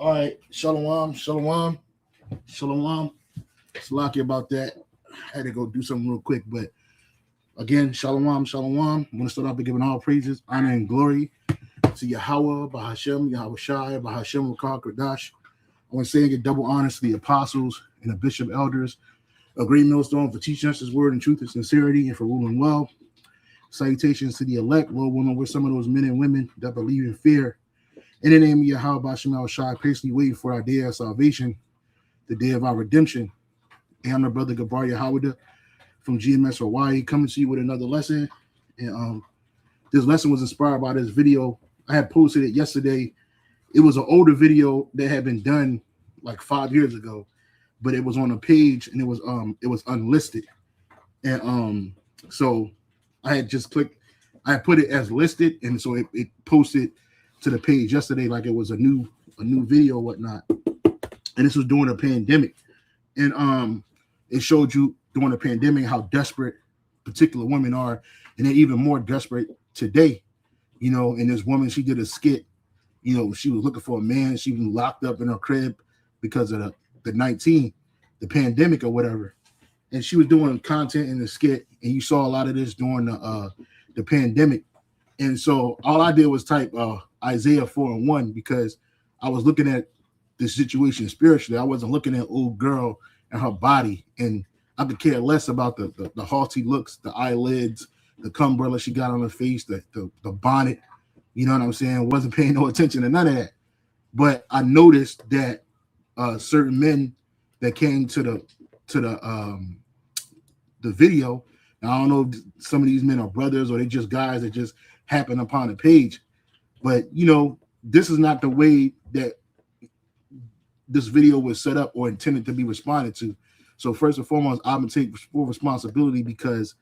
All right, shalom, shalom, shalom. Salaki about that. I had to go do something real quick, but again, shalom, shalom. I want to start off by giving all praises, honor, and glory to Yahweh, Bahashem, Yahweh Shai, Bahashem, Wakar, Kodash. I want to say and give double honors to the apostles and the bishop elders, a great millstone for teaching us his word in truth and sincerity and for ruling well. Salutations to the elect, Lord, woman, we're some of those men and women that believe in fear. In the name of Yahweh, Bahashem, Shai, patiently waiting for our day of salvation, the day of our redemption. And I'm the brother Gabar Yahweh from GMS Hawaii, coming to you with another lesson. And this lesson was inspired by this video. I had posted it yesterday. It was an older video that had been done like 5 years ago, but it was on a page and it was unlisted. And so I had just clicked, I had put it as listed, and so it posted to the page yesterday like it was a new video or whatnot. And this was during a pandemic. And it showed you during the pandemic how desperate particular women are, and they're even more desperate today. You know, and this woman, she did a skit. You know, she was looking for a man. She was locked up in her crib because of the pandemic or whatever. And she was doing content in the skit, and you saw a lot of this during the pandemic. And so all I did was type Isaiah 4:1 because I was looking at the situation spiritually. I wasn't looking at old girl and her body, and I could care less about the haughty looks, the eyelids, the cumbrella she got on her face, the bonnet. You know what I'm saying? Wasn't paying no attention to none of that. But I noticed that certain men that came to the video. Now, I don't know if some of these men are brothers or they just guys that just happen upon the page. But, you know, this is not the way that this video was set up or intended to be responded to. So first and foremost, I'm going to take full responsibility because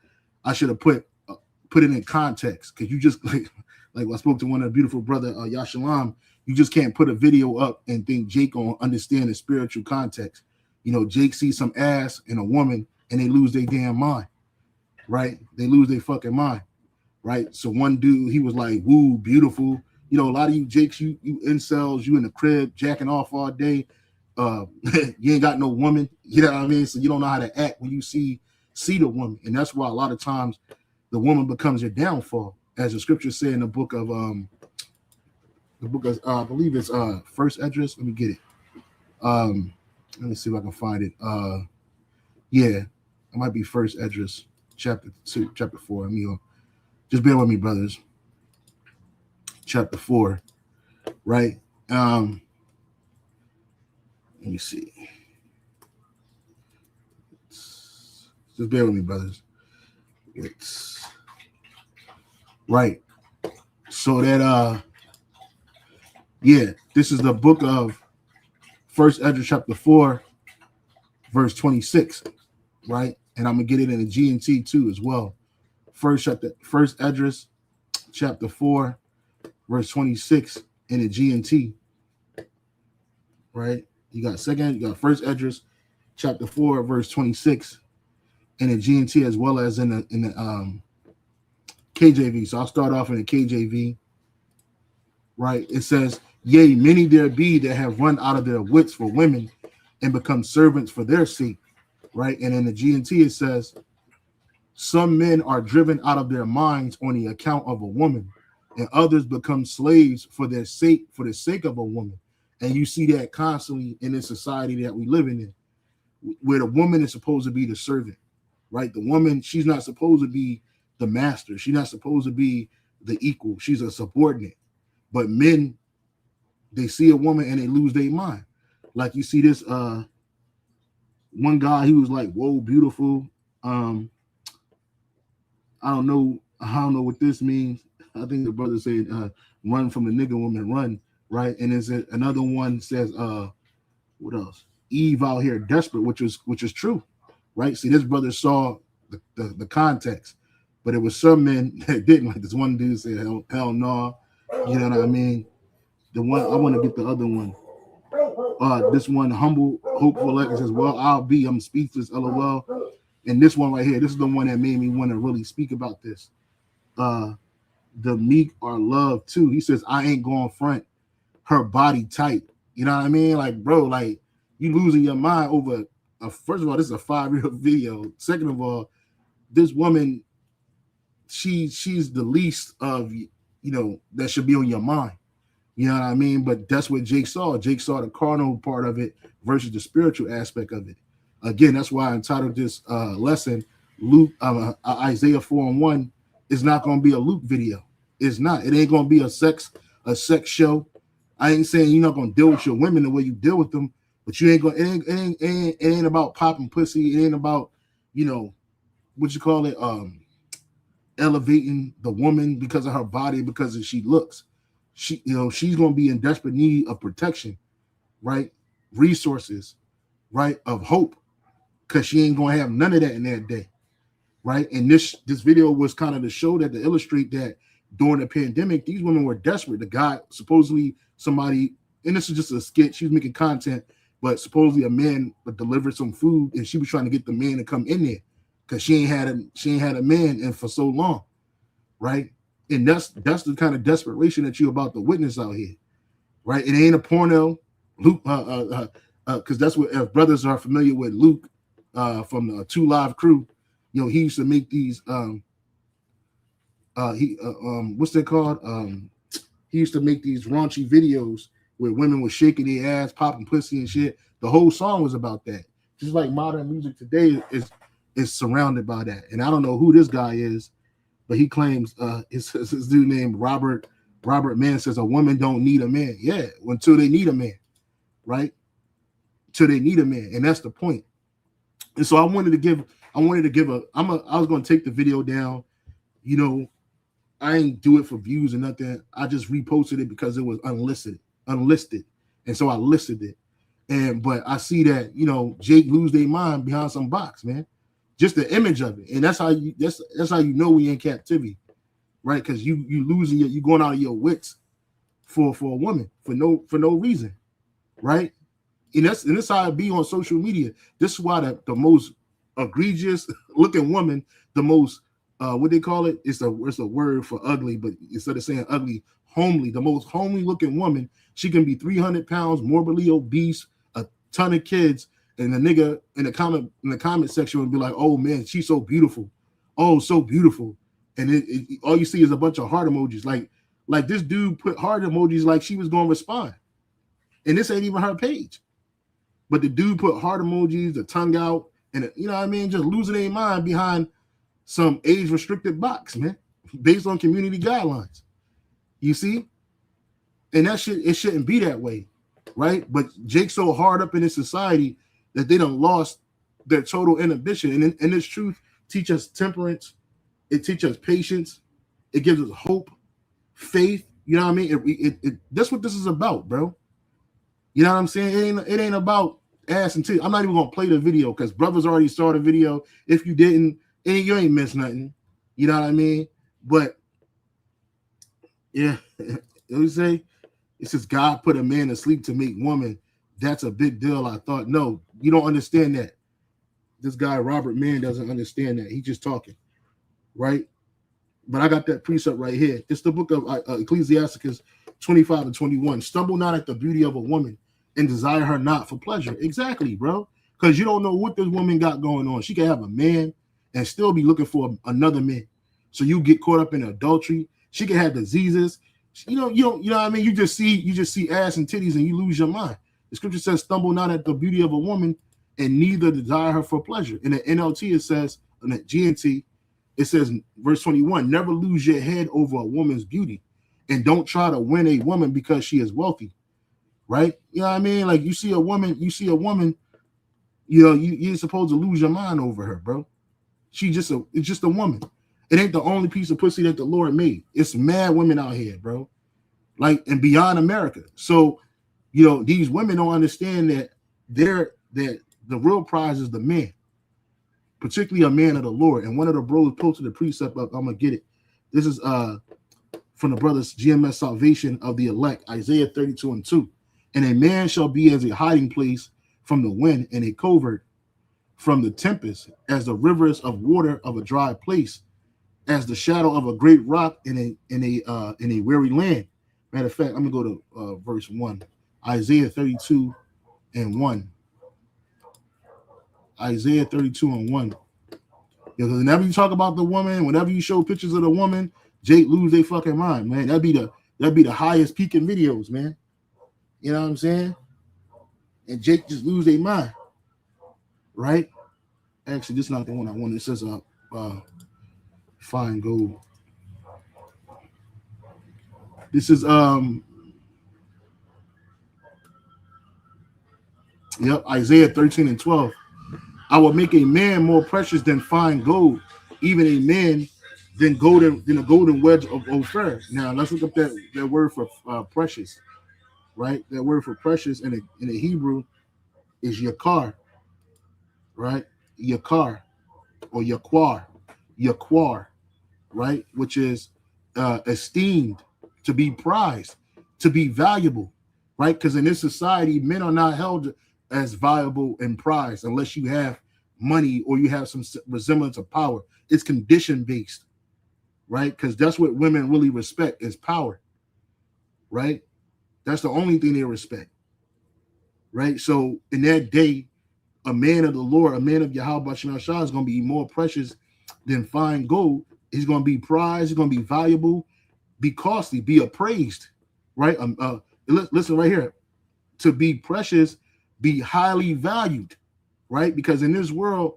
I should have put it in context. Because you just, like I spoke to one of the beautiful brother, Yashalam, you just can't put a video up and think Jake gonna understand the spiritual context. You know, Jake sees some ass in a woman and they lose their damn mind, right? They lose their fucking mind, right? So one dude, he was like, woo, beautiful. You know, a lot of you Jakes, you incels, you in the crib, jacking off all day. You ain't got no woman, you know what I mean? So you don't know how to act when you see the woman. And that's why a lot of times the woman becomes your downfall. As the scriptures say in the book of I believe it's First Esdras. Let me get it. Let me see if I can find it. Yeah, it might be First Esdras, chapter 4. Let me just bear with me, brothers. Chapter 4, right? Let me see. Just bear with me, brothers. It's right. So that yeah, this is the book of First Esdras chapter 4, verse 26, right? And I'm gonna get it in the G&T too as well. First Esdras chapter 4, verse 26 in the G&T, right? You got First Esdras chapter 4, verse 26 in the G&T as well as in the KJV. So I'll start off in the KJV, right? It says, yea, many there be that have run out of their wits for women and become servants for their sake, right? And in the G&T it says, some men are driven out of their minds on the account of a woman, and others become slaves for the sake of a woman. And you see that constantly in this society that we live in, where the woman is supposed to be the servant, right? The woman, she's not supposed to be the master. She's not supposed to be the equal. She's a subordinate. But men, they see a woman and they lose their mind. Like you see this one guy, he was like, whoa, beautiful. I don't know what this means. I think the brother said run from the nigga woman, run, right? And there's another one says what else? Eve out here desperate, which is true, right? See, this brother saw the context, but it was some men that didn't. Like this one dude said, hell no, you know what I mean? The one I want to get the other one. This one, humble, hopeful, like it says, well, I'm speechless, LOL. And this one right here, this is the one that made me want to really speak about this. The meek are loved too. He says, I ain't going front. Her body tight. You know what I mean? Like, bro, like you losing your mind over first of all, this is a 5-year video. Second of all, this woman, she's the least of that should be on your mind. You know what I mean? But that's what Jake saw. Jake saw the carnal part of it versus the spiritual aspect of it. Again, that's why I entitled this lesson, Luke, Isaiah 4:1 is not going to be a Luke video. It's not. It ain't going to be a sex show. I ain't saying you're not going to deal with your women the way you deal with them, but you ain't going. It ain't about popping pussy. It ain't about what you call it, elevating the woman because of her body, because of she looks. She's going to be in desperate need of protection, right? Resources, right? Of hope, because she ain't going to have none of that in that day, right? And this video was kind of to show that, to illustrate that during the pandemic, these women were desperate. The guy, supposedly somebody, and this is just a skit, she was making content, but supposedly a man delivered some food, and she was trying to get the man to come in there because she ain't had a man in for so long, right? And that's the kind of desperation that you're about to witness out here, right? It ain't a porno, Luke, because that's what, if brothers are familiar with Luke from the 2 Live crew, he used to make these what's they called? He used to make these raunchy videos where women were shaking their ass, popping pussy and shit. The whole song was about that. Just like modern music today is surrounded by that. And I don't know who this guy is, but he claims it's this dude named Robert Mann says a woman don't need a man. Yeah, until they need a man, right? Till they need a man, and that's the point. And so I was going to take the video down. I ain't do it for views or nothing. I just reposted it because it was unlisted, and so I listed it. But I see that Jake lose their mind behind some box, man. Just the image of it, and that's how you know we in captivity, right? Because you losing you going out of your wits for a woman for no reason, right? And that's how it be on social media. This is why the most egregious looking woman, the most what they call it, it's a word for ugly, but instead of saying ugly, homely, the most homely looking woman, she can be 300 pounds, morbidly obese, a ton of kids. And the nigga in the comment section would be like, "Oh man, she's so beautiful, oh so beautiful," and all you see is a bunch of heart emojis. Like this dude put heart emojis like she was going to respond, and this ain't even her page. But the dude put heart emojis, the tongue out, and you know what I mean, just losing their mind behind some age restricted box, man, based on community guidelines. You see, and that it shouldn't be that way, right? But Jake's so hard up in this society that they done lost their total inhibition. And this truth teach us temperance. It teaches us patience. It gives us hope, faith. You know what I mean? That's what this is about, bro. You know what I'm saying? It ain't about ass and titties. I'm not even gonna play the video because brothers already saw the video. If you didn't, you ain't missed nothing. You know what I mean? But yeah, it would say it says God put a man to sleep to make woman. That's a big deal. I thought, no, you don't understand that. This guy, Robert Mann, doesn't understand that. He's just talking, right? But I got that precept right here. It's the book of Ecclesiasticus 25-21. Stumble not at the beauty of a woman and desire her not for pleasure. Exactly, bro. Because you don't know what this woman got going on. She can have a man and still be looking for another man. So you get caught up in adultery. She can have diseases. You know what I mean? You just see ass and titties and you lose your mind. The scripture says, stumble not at the beauty of a woman and neither desire her for pleasure. In the NLT, it says, in the GNT, it says, verse 21, never lose your head over a woman's beauty and don't try to win a woman because she is wealthy, right? You know what I mean? Like you see a woman, you're supposed to lose your mind over her, bro. It's just a woman. It ain't the only piece of pussy that the Lord made. It's mad women out here, bro. Like, and beyond America. So, these women don't understand that the real prize is the man, particularly a man of the Lord. And one of the bros posted the precept up. I'm gonna get it. This is from the brothers GMS Salvation of the Elect, Isaiah 32:2. And a man shall be as a hiding place from the wind and a covert from the tempest, as the rivers of water of a dry place, as the shadow of a great rock in a weary land. Matter of fact, I'm gonna go to verse 1. Isaiah 32 and 1. Isaiah 32 and 1. Because whenever you talk about the woman, whenever you show pictures of the woman, Jake lose their fucking mind, man. That'd be the highest peaking videos, man. You know what I'm saying? And Jake just lose their mind, right? Actually, this is not the one I wanted. It says fine gold. This is Isaiah 13 and 12. I will make a man more precious than fine gold, even a man than a golden wedge of Ophir. Now let's look up that word for precious, right? That word for precious in the Hebrew is yakar, right? Yakar or yaquar, right? Which is esteemed, to be prized, to be valuable, right? Because in this society, men are not held as valuable and prized unless you have money or you have some resemblance of power. It's condition based, right? Because that's what women really respect is power, right? That's the only thing they respect, right? So in that day, a man of the Lord, a man of Yahweh Shem Shah is going to be more precious than fine gold. He's going to be prized. He's going to be valuable, be costly, be appraised, right? Listen right here. To be precious, be highly valued, right? Because in this world,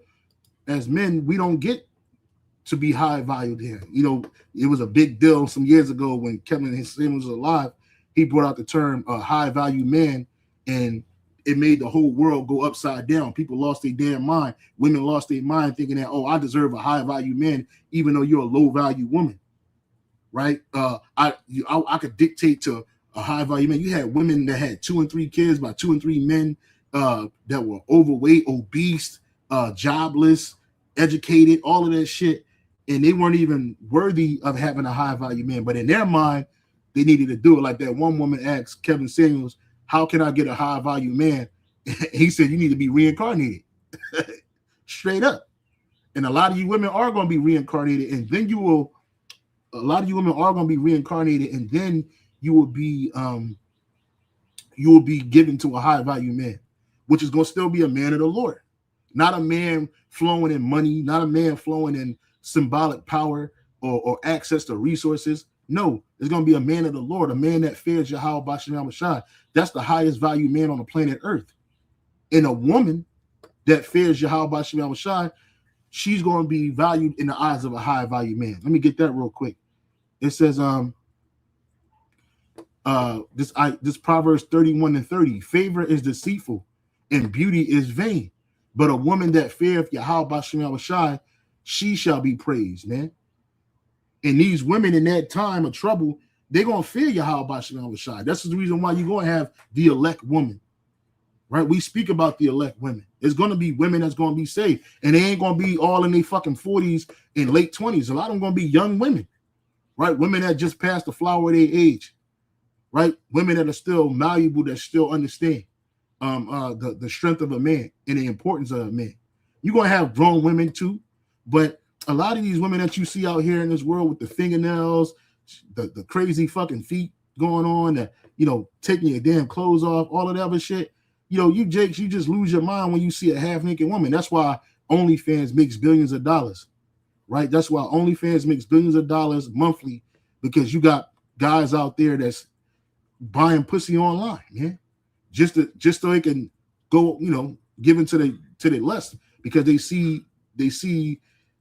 as men, we don't get to be high valued here. You know, it was a big deal some years ago when Kevin Samuels was alive. He brought out the term high value man, and it made the whole world go upside down. People lost their damn mind. Women lost their mind thinking that, oh, I deserve a high value man, even though you're a low value woman, right? I could dictate to a high value man. You had women that had 2 and 3 kids by 2 and 3 men that were overweight, obese, jobless, educated, all of that shit, and they weren't even worthy of having a high value man. But in their mind, they needed to do it. Like that one woman asked Kevin Samuels, how can I get a high value man? He said, you need to be reincarnated. Straight up. And a lot of you women are going to be reincarnated, and then you will be given to a high value man, which is going to still be a man of the Lord, not a man flowing in money, not a man flowing in symbolic power or access to resources. No, it's going to be a man of the Lord, a man that fears Yahweh B'Shem Shai. That's the highest value man on the planet Earth. And a woman that fears Yahweh B'Shem Shai, she's going to be valued in the eyes of a high value man. Let me get that real quick. It says this Proverbs 31 and 30, favor is deceitful and beauty is vain, but a woman that feareth Yahweh B'Shem Shai, she shall be praised, man. And these women in that time of trouble, they're going to fear Yahweh B'Shem Shai. That's the reason why you're going to have the elect woman, right? We speak about the elect women. It's going to be women that's going to be saved, and they ain't going to be all in their fucking 40s and late 20s. A lot of them going to be young women, right? Women that just passed the flower of their age, right? Women that are still malleable, that still understand the strength of a man and the importance of a man. You're going to have grown women too, but a lot of these women that you see out here in this world with the fingernails, the crazy fucking feet going on, that, you know, taking your damn clothes off, all of that other shit. You know, you Jakes, you just lose your mind when you see a half-naked woman. That's why OnlyFans makes billions of dollars, right? That's why OnlyFans makes billions of dollars monthly, because you got guys out there that's buying pussy online, man, just so they can go, you know, give into their lust, because they see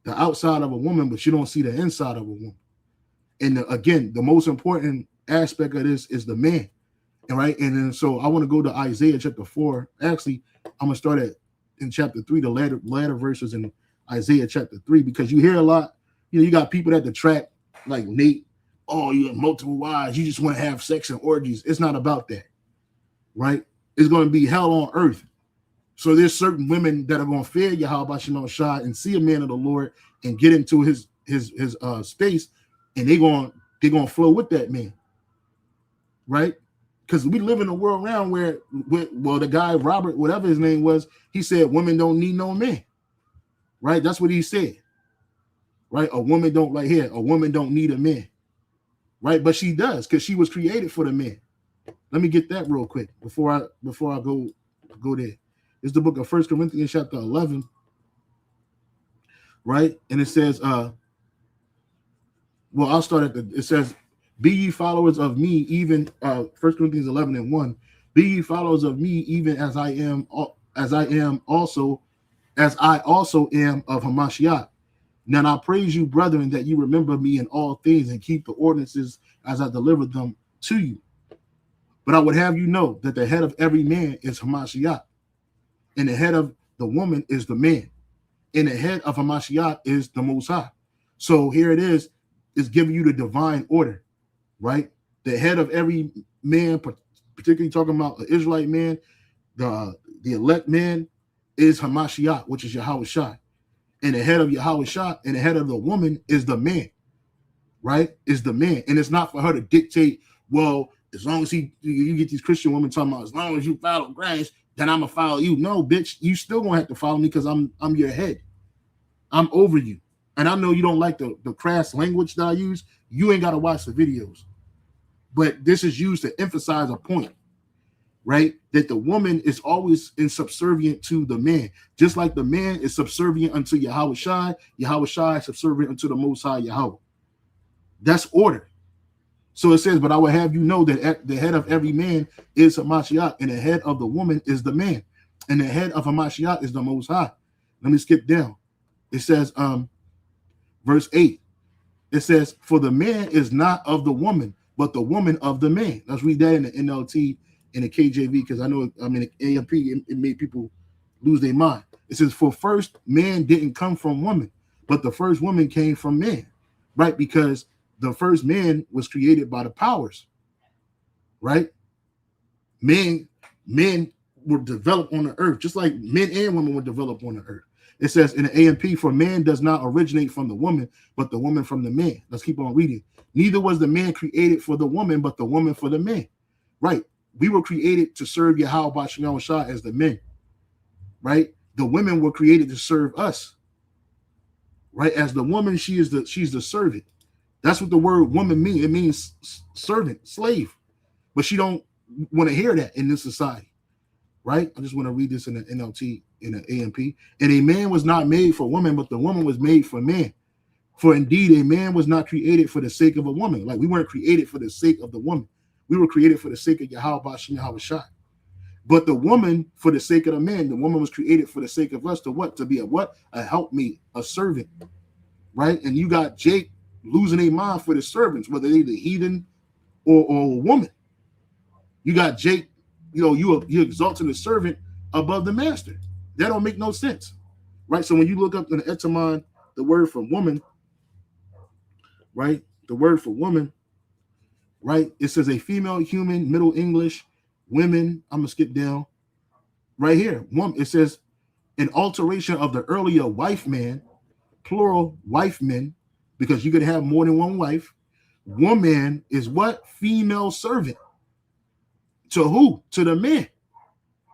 the outside of a woman, but you don't see the inside of a woman. And again, the most important aspect of this is the man. All right. And then so I want to go to Isaiah chapter 4. Actually, I'm gonna start in chapter 3, the latter verses in Isaiah chapter 3, because you hear a lot, you know, you got people at the track like Nate, oh, you have multiple wives, you just want to have sex and orgies. It's not about that, right? It's going to be hell on earth. So there's certain women that are going to fear Yahweh B'Shem Shai and see a man of the Lord and get into his space, and they're going to flow with that man, right? Because we live in a world around where the guy Robert, whatever his name was, he said women don't need no man, right? That's what he said, right? A woman don't need a man, right? But she does, because she was created for the man, Let me get that real quick before I go there. It's the book of 1 Corinthians chapter 11, right? And it says, well, I'll start it says, be ye followers of me, even 1 Corinthians 11 and 1. Be ye followers of me, even as I also am of Hamashiach. Now I praise you, brethren, that you remember me in all things and keep the ordinances as I delivered them to you. But I would have you know that the head of every man is Hamashiach, and the head of the woman is the man, and the head of Hamashiach is the Most High. So here it is giving you the divine order, right? The head of every man, particularly talking about an Israelite man, the elect man is Hamashiach, which is Yahweh Shai. And the head of Yahweh Shai and the head of the woman is the man, right? Is the man. And it's not for her to dictate, well, as long as you get these Christian women talking about, as long as you follow Christ, then I'm going to follow you. No, bitch, you still going to have to follow me because I'm your head. I'm over you. And I know you don't like the crass language that I use. You ain't got to watch the videos. But this is used to emphasize a point, right? That the woman is always subservient to the man. Just like the man is subservient unto Yahweh Shai is subservient unto the Most High Yahweh. That's order. So it says, but I will have you know that the head of every man is Hamashiach, and the head of the woman is the man, and the head of Hamashiach is the Most High. Let me skip down. It says, verse 8, it says, for the man is not of the woman, but the woman of the man. Let's read that in the NLT and the KJV, because I know, AMP, it made people lose their mind. It says, for first man didn't come from woman, but the first woman came from man, right? Because the first man was created by the powers, right? Men were developed on the earth, just like men and women were developed on the earth. It says in the AMP, for man does not originate from the woman, but the woman from the man. Let's keep on reading. Neither was the man created for the woman, but the woman for the man. Right? We were created to serve Yahweh B'Shem Shah as the men. Right? The women were created to serve us. Right? As the woman, she's the servant. That's what the word woman means. It means servant, slave. But she don't want to hear that in this society. Right? I just want to read this in the NLT, in the AMP. And a man was not made for woman, but the woman was made for man. For indeed, a man was not created for the sake of a woman. Like we weren't created for the sake of the woman. We were created for the sake of Yahweh B'Shem Yahweh Shai. But the woman, for the sake of the man, the woman was created for the sake of us to what? To be a what? A helpmate, a servant. Right? And you got Jake losing their mind for the servants, whether they the heathen or a woman. You got Jake, you exalting the servant above the master. That don't make no sense. Right? So when you look up in the etymon, the word for woman, right? The word for woman, right? It says a female human, Middle English, women. I'm going to skip down right here. It says an alteration of the earlier wife man, plural wife men, because you could have more than one wife. Woman is what? Female servant. To who? To the man.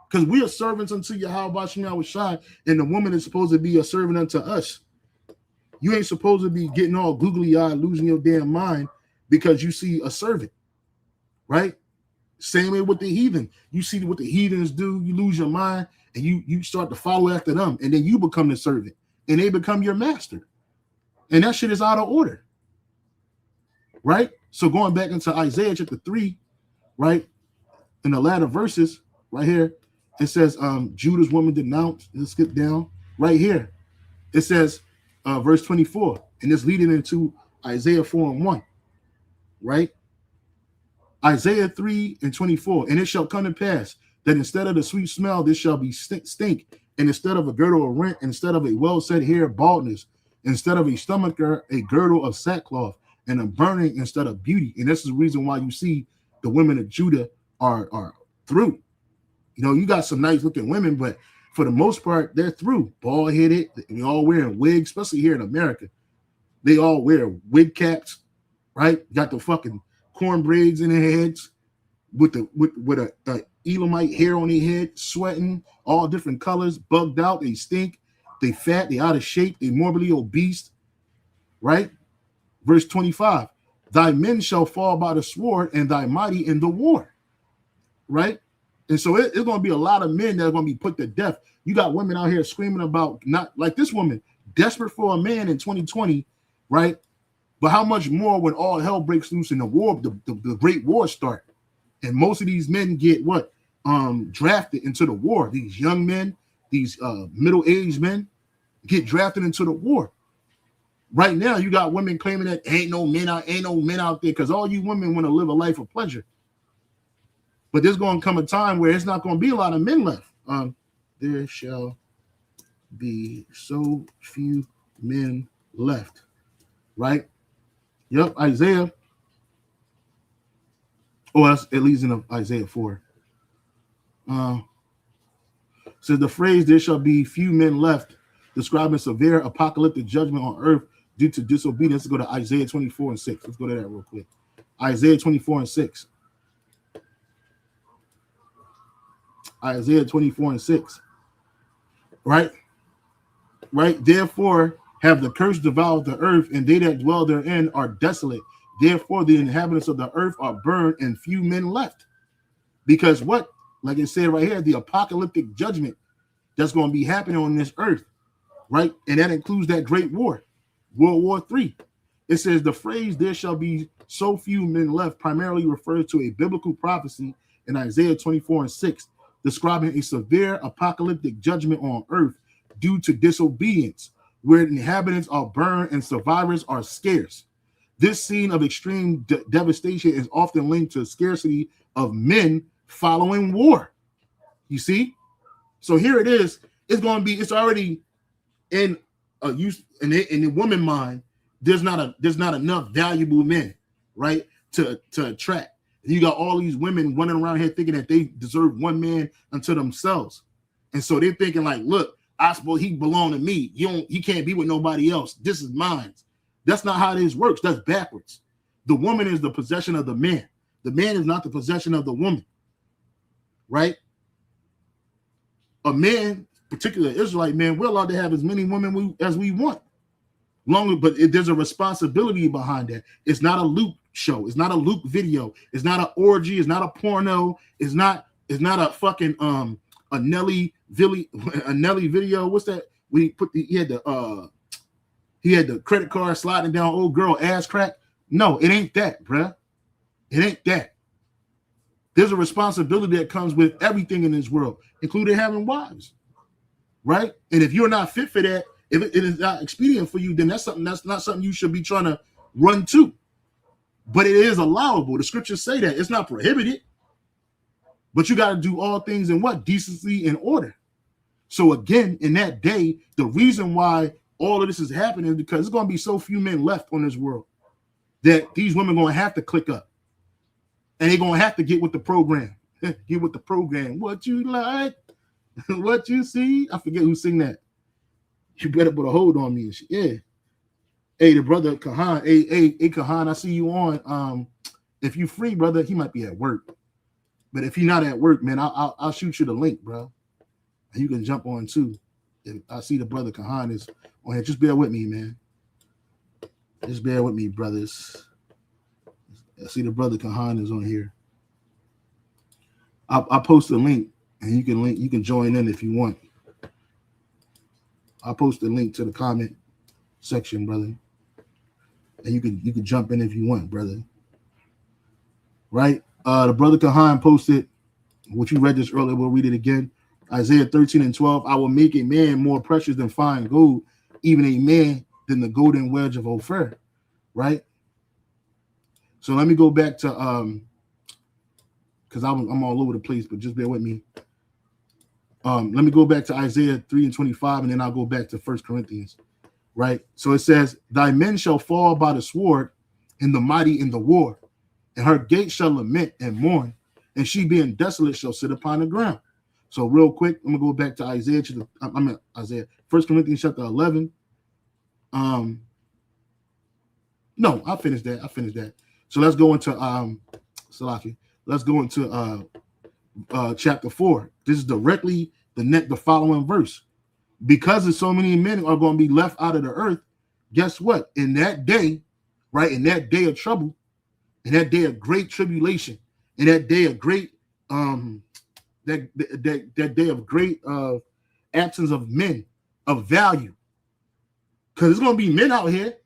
Because we are servants unto Yahweh B'Shem Yahweh Shai, and the woman is supposed to be a servant unto us. You ain't supposed to be getting all googly-eyed, losing your damn mind because you see a servant, right? Same way with the heathen. You see what the heathens do, you lose your mind, and you start to follow after them, and then you become the servant, and they become your master. And that shit is out of order, right? So going back into Isaiah chapter 3, right, in the latter verses, right here, it says, Judah's woman denounced. Let's skip down right here. It says, verse 24, and it's leading into Isaiah 4:1, right? Isaiah 3:24, and it shall come to pass that instead of the sweet smell, this shall be stink, and instead of a girdle of rent, instead of a well-set hair, baldness, instead of a stomacher, a girdle of sackcloth, and a burning instead of beauty. And this is the reason why you see the women of Judah are through. You got some nice looking women, but for the most part, they're through. Bald headed. They all wearing wigs, especially here in America. They all wear wig caps, right? Got the fucking corn braids in their heads with a Elamite hair on their head, sweating, all different colors, bugged out. They stink. They fat. They out of shape. They morbidly obese, right? Verse 25, thy men shall fall by the sword and thy mighty in the war. right? And so it's going to be a lot of men that are going to be put to death. You got women out here screaming about, not like this woman, desperate for a man in 2020, right? But how much more when all hell breaks loose and the war, the great war start, and most of these men get what? Drafted into the war. These young men, these middle-aged men get drafted into the war. Right now, you got women claiming that ain't no men out there, because all you women want to live a life of pleasure. But there's going to come a time where it's not going to be a lot of men left. There shall be so few men left. Right? Yep, Isaiah. Oh, that's at least in Isaiah 4. Says the phrase, there shall be few men left, describing severe apocalyptic judgment on earth due to disobedience. Let's go to Isaiah 24 and 6. Let's go to that real quick. Isaiah 24 and 6. Isaiah 24 and 6. Right? Right? Therefore have the curse devoured the earth, and they that dwell therein are desolate. Therefore the inhabitants of the earth are burned, and few men left. Because what? Like it said right here, the apocalyptic judgment that's going to be happening on this earth, right? And that includes that great war, World War III. It says the phrase, there shall be so few men left, primarily refers to a biblical prophecy in Isaiah 24 and 6, describing a severe apocalyptic judgment on earth due to disobedience, where inhabitants are burned and survivors are scarce. This scene of extreme devastation is often linked to scarcity of men following war. You see? So here it is. It's going to be, it's already in a use in the woman mind. There's not enough valuable men, right? To attract. You got all these women running around here thinking that they deserve one man unto themselves. And so they're thinking like, look, I suppose he belong to me. He can't be with nobody else. This is mine. That's not how this works. That's backwards. The woman is the possession of the man. The man is not the possession of the woman. Right? A man, particularly Israelite man, we're allowed to have as many women as we want. But there's a responsibility behind that. It's not a Luke show. It's not a Luke video. It's not an orgy. It's not a porno. It's not a fucking a Nelly video. What's that? He had the credit card sliding down old girl ass crack. No, it ain't that, bruh. It ain't that. There's a responsibility that comes with everything in this world, including having wives, right? And if you're not fit for that, if it is not expedient for you, then that's not something you should be trying to run to. But it is allowable. The scriptures say that it's not prohibited, but you got to do all things in what? Decency and order. So again, in that day, the reason why all of this is happening is because there's going to be so few men left on this world that these women are going to have to click up. And they're going to have to get with the program. Get with the program. What you like, what you see. I forget who sing that. You better put a hold on me. Yeah. Hey, the brother Kahan. Hey, Kahan, I see you on. If you free, brother, he might be at work. But if he's not at work, man, I'll shoot you the link, bro. And you can jump on too. If I see the brother Kahan is on here. Just bear with me, man. Just bear with me, brothers. I see the brother Kahan is on here. I'll post a link, and you can join in if you want. I'll post a link to the comment section, brother. And you can jump in if you want, brother. Right? The brother Kahan posted, what you read this earlier, we'll read it again. Isaiah 13 and 12. I will make a man more precious than fine gold, even a man than the golden wedge of Ophir. Right? So let me go back to because I'm all over the place, but just bear with me. Let me go back to Isaiah 3 and 25, and then I'll go back to 1 Corinthians. Right? So it says, thy men shall fall by the sword, and the mighty in the war, and her gates shall lament and mourn, and she being desolate shall sit upon the ground. So real quick, I'm gonna go back to Isaiah 1 Corinthians chapter 11. No, I finished that. So let's go into Salaki. Let's go into chapter 4. This is directly the following verse. Because there's so many men are going to be left out of the earth, guess what? In that day, right? In that day of trouble, in that day of great tribulation, in that day of great that day of great absence of men of value, because there's gonna be men out here,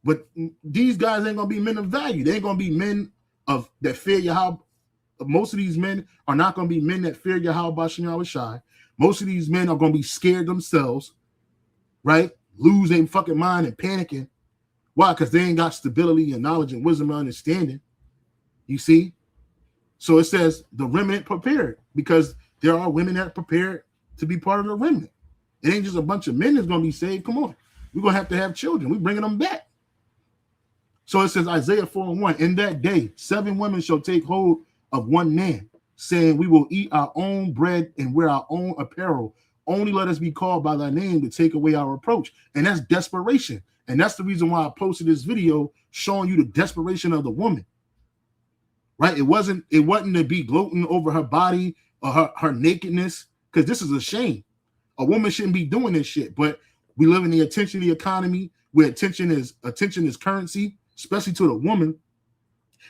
but these guys ain't gonna be men of value. They ain't gonna be men of that fear Yahweh. Most of these men are not gonna be men that fear Yahweh Bashem Yahweh Shai. Most of these men are gonna be scared themselves, right? Lose their fucking mind and panicking. Why? Because they ain't got stability and knowledge and wisdom and understanding. You see? So it says the remnant prepared, because there are women that are prepared to be part of the remnant. It ain't just a bunch of men that's going to be saved. Come on. We're going to have children. We're bringing them back. So it says Isaiah 4:1, in that day, 7 women shall take hold of one man, saying, we will eat our own bread and wear our own apparel. Only let us be called by thy name to take away our reproach. And that's desperation. And that's the reason why I posted this video showing you the desperation of the woman. Right? It wasn't to be gloating over her body or her nakedness, because this is a shame. A woman shouldn't be doing this shit. But we live in the attention economy, where attention is currency, especially to the woman.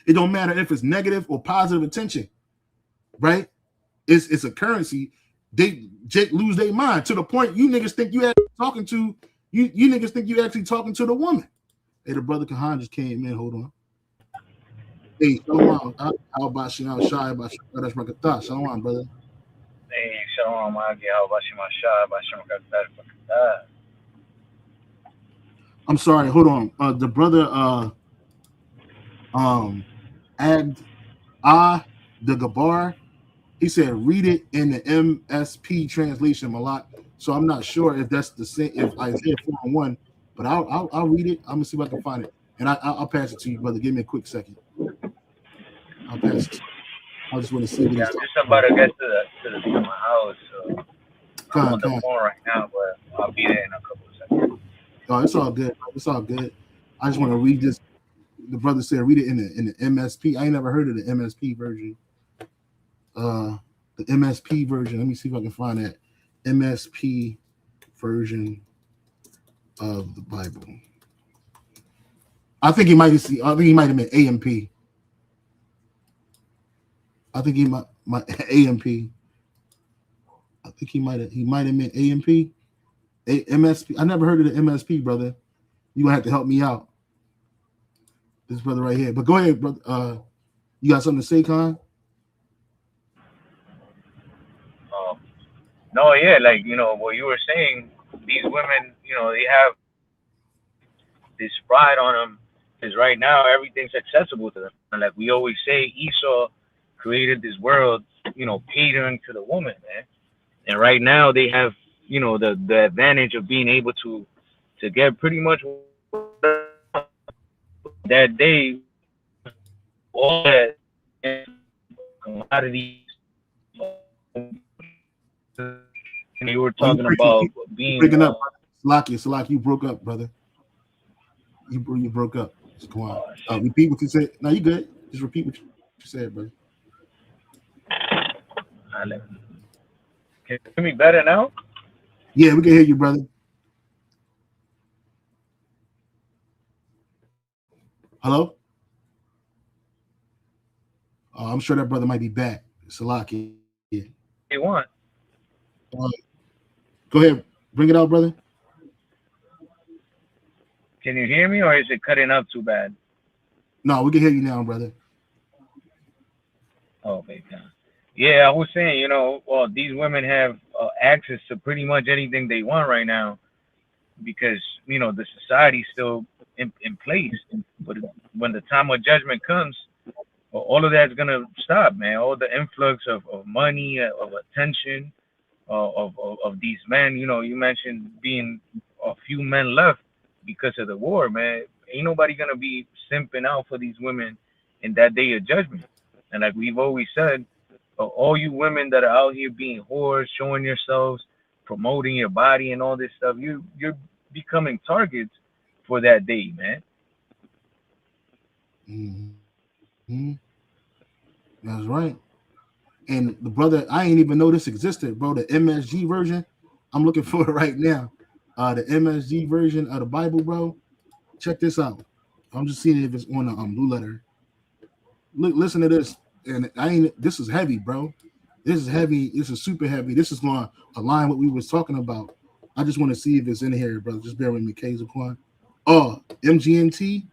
It don't matter if it's negative or positive attention, right? It's a currency. They lose their mind to the point you niggas think you actually talking to you niggas think you actually talking to the woman. Hey, the brother Kahan just came in. Hold on. Hey, shalom. How about Shalom? Shy about that's my thought. Shalom, brother. Hey, shalom. How about I'm sorry. Hold on. The brother Ag the Gabar, he said read it in the MSP translation, Malak. So I'm not sure if that's the same, if Isaiah 4:1, but I'll read it. I'm gonna see if I can find it, and I'll pass it to you, brother. Give me a quick second. I'll pass it. I just want to see what he's I'm just about to get to my house, so I'm on the phone right now, but I'll be there in a couple of seconds. Oh, it's all good. It's all good. I just want to read this. The brother said read it in the MSP. I ain't never heard of the MSP version. The MSP version. Let me see if I can find that MSP version of the Bible. I think he might have been AMP. I think he might AMP. I think he might have been AMP. MSP. I never heard of the MSP, brother. You gonna have to help me out. This brother right here. But go ahead, brother. You got something to say, Khan? No, yeah, like, what you were saying, these women, they have this pride on them, because right now everything's accessible to them. And like we always say, Esau created this world, catering to the woman, man. And right now they have, the advantage of being able to get pretty much that day, all that commodities. You were talking about being breaking up. Salaki, you broke up, brother. You broke up. Come on. Repeat what you said. No, you good. Just repeat what you said, brother. Can you hear me better now? Yeah, we can hear you, brother. Hello? I'm sure that brother might be back. Salaki. You want? Go ahead. Bring it out, brother. Can you hear me, or is it cutting up too bad? No, we can hear you now, brother. Okay. Yeah, I was saying, well, these women have access to pretty much anything they want right now, because, the society's still in place. But when the time of judgment comes, all of that's going to stop, man. All the influx of money, of attention, of these men, you mentioned being a few men left because of the war, man. Ain't nobody going to be simping out for these women in that day of judgment. And like we've always said, all you women that are out here being whores, showing yourselves, promoting your body and all this stuff, you're becoming targets for that day, man. Mm-hmm. That's right. And the brother, I ain't even know this existed, bro. The MSG version, I'm looking for it right now. The MSG version of the Bible, bro. Check this out. I'm just seeing if it's on the blue letter. Look, listen to this. and I ain't. This is heavy, bro. This is heavy. This is super heavy. This is going to align what we was talking about. I just want to see if it's in here, brother. Just bear with me, K's Quan. Oh, MGMT.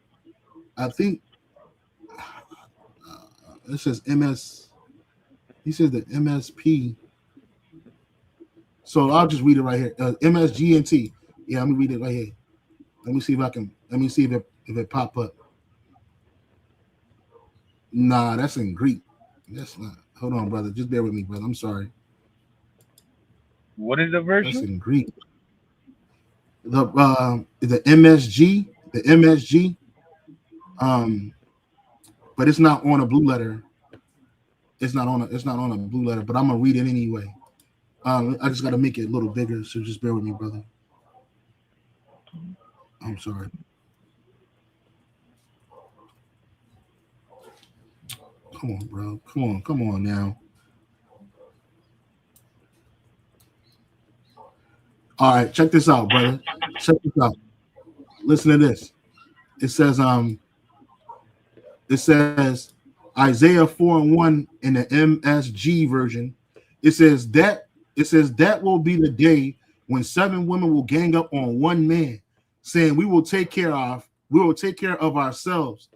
I think it says MS. He says the MSP. So I'll just read it right here. MSGNT. Yeah, let me read it right here. Let me see if I can. Let me see if it pop up. Nah, that's in Greek. That's not. Hold on, brother. Just bear with me, brother. I'm sorry. What is the version? That's in Greek. The MSG, the MSG. But it's not on a blue letter. It's not on a blue letter. But I'm gonna read it anyway. I just got to make it a little bigger, so just bear with me, brother. I'm sorry. Come on, bro. Come on now. All right, check this out, brother. Check this out. Listen to this. It says Isaiah 4:1 in the MSG version. It says that will be the day when 7 women will gang up on one man, saying we will take care of ourselves,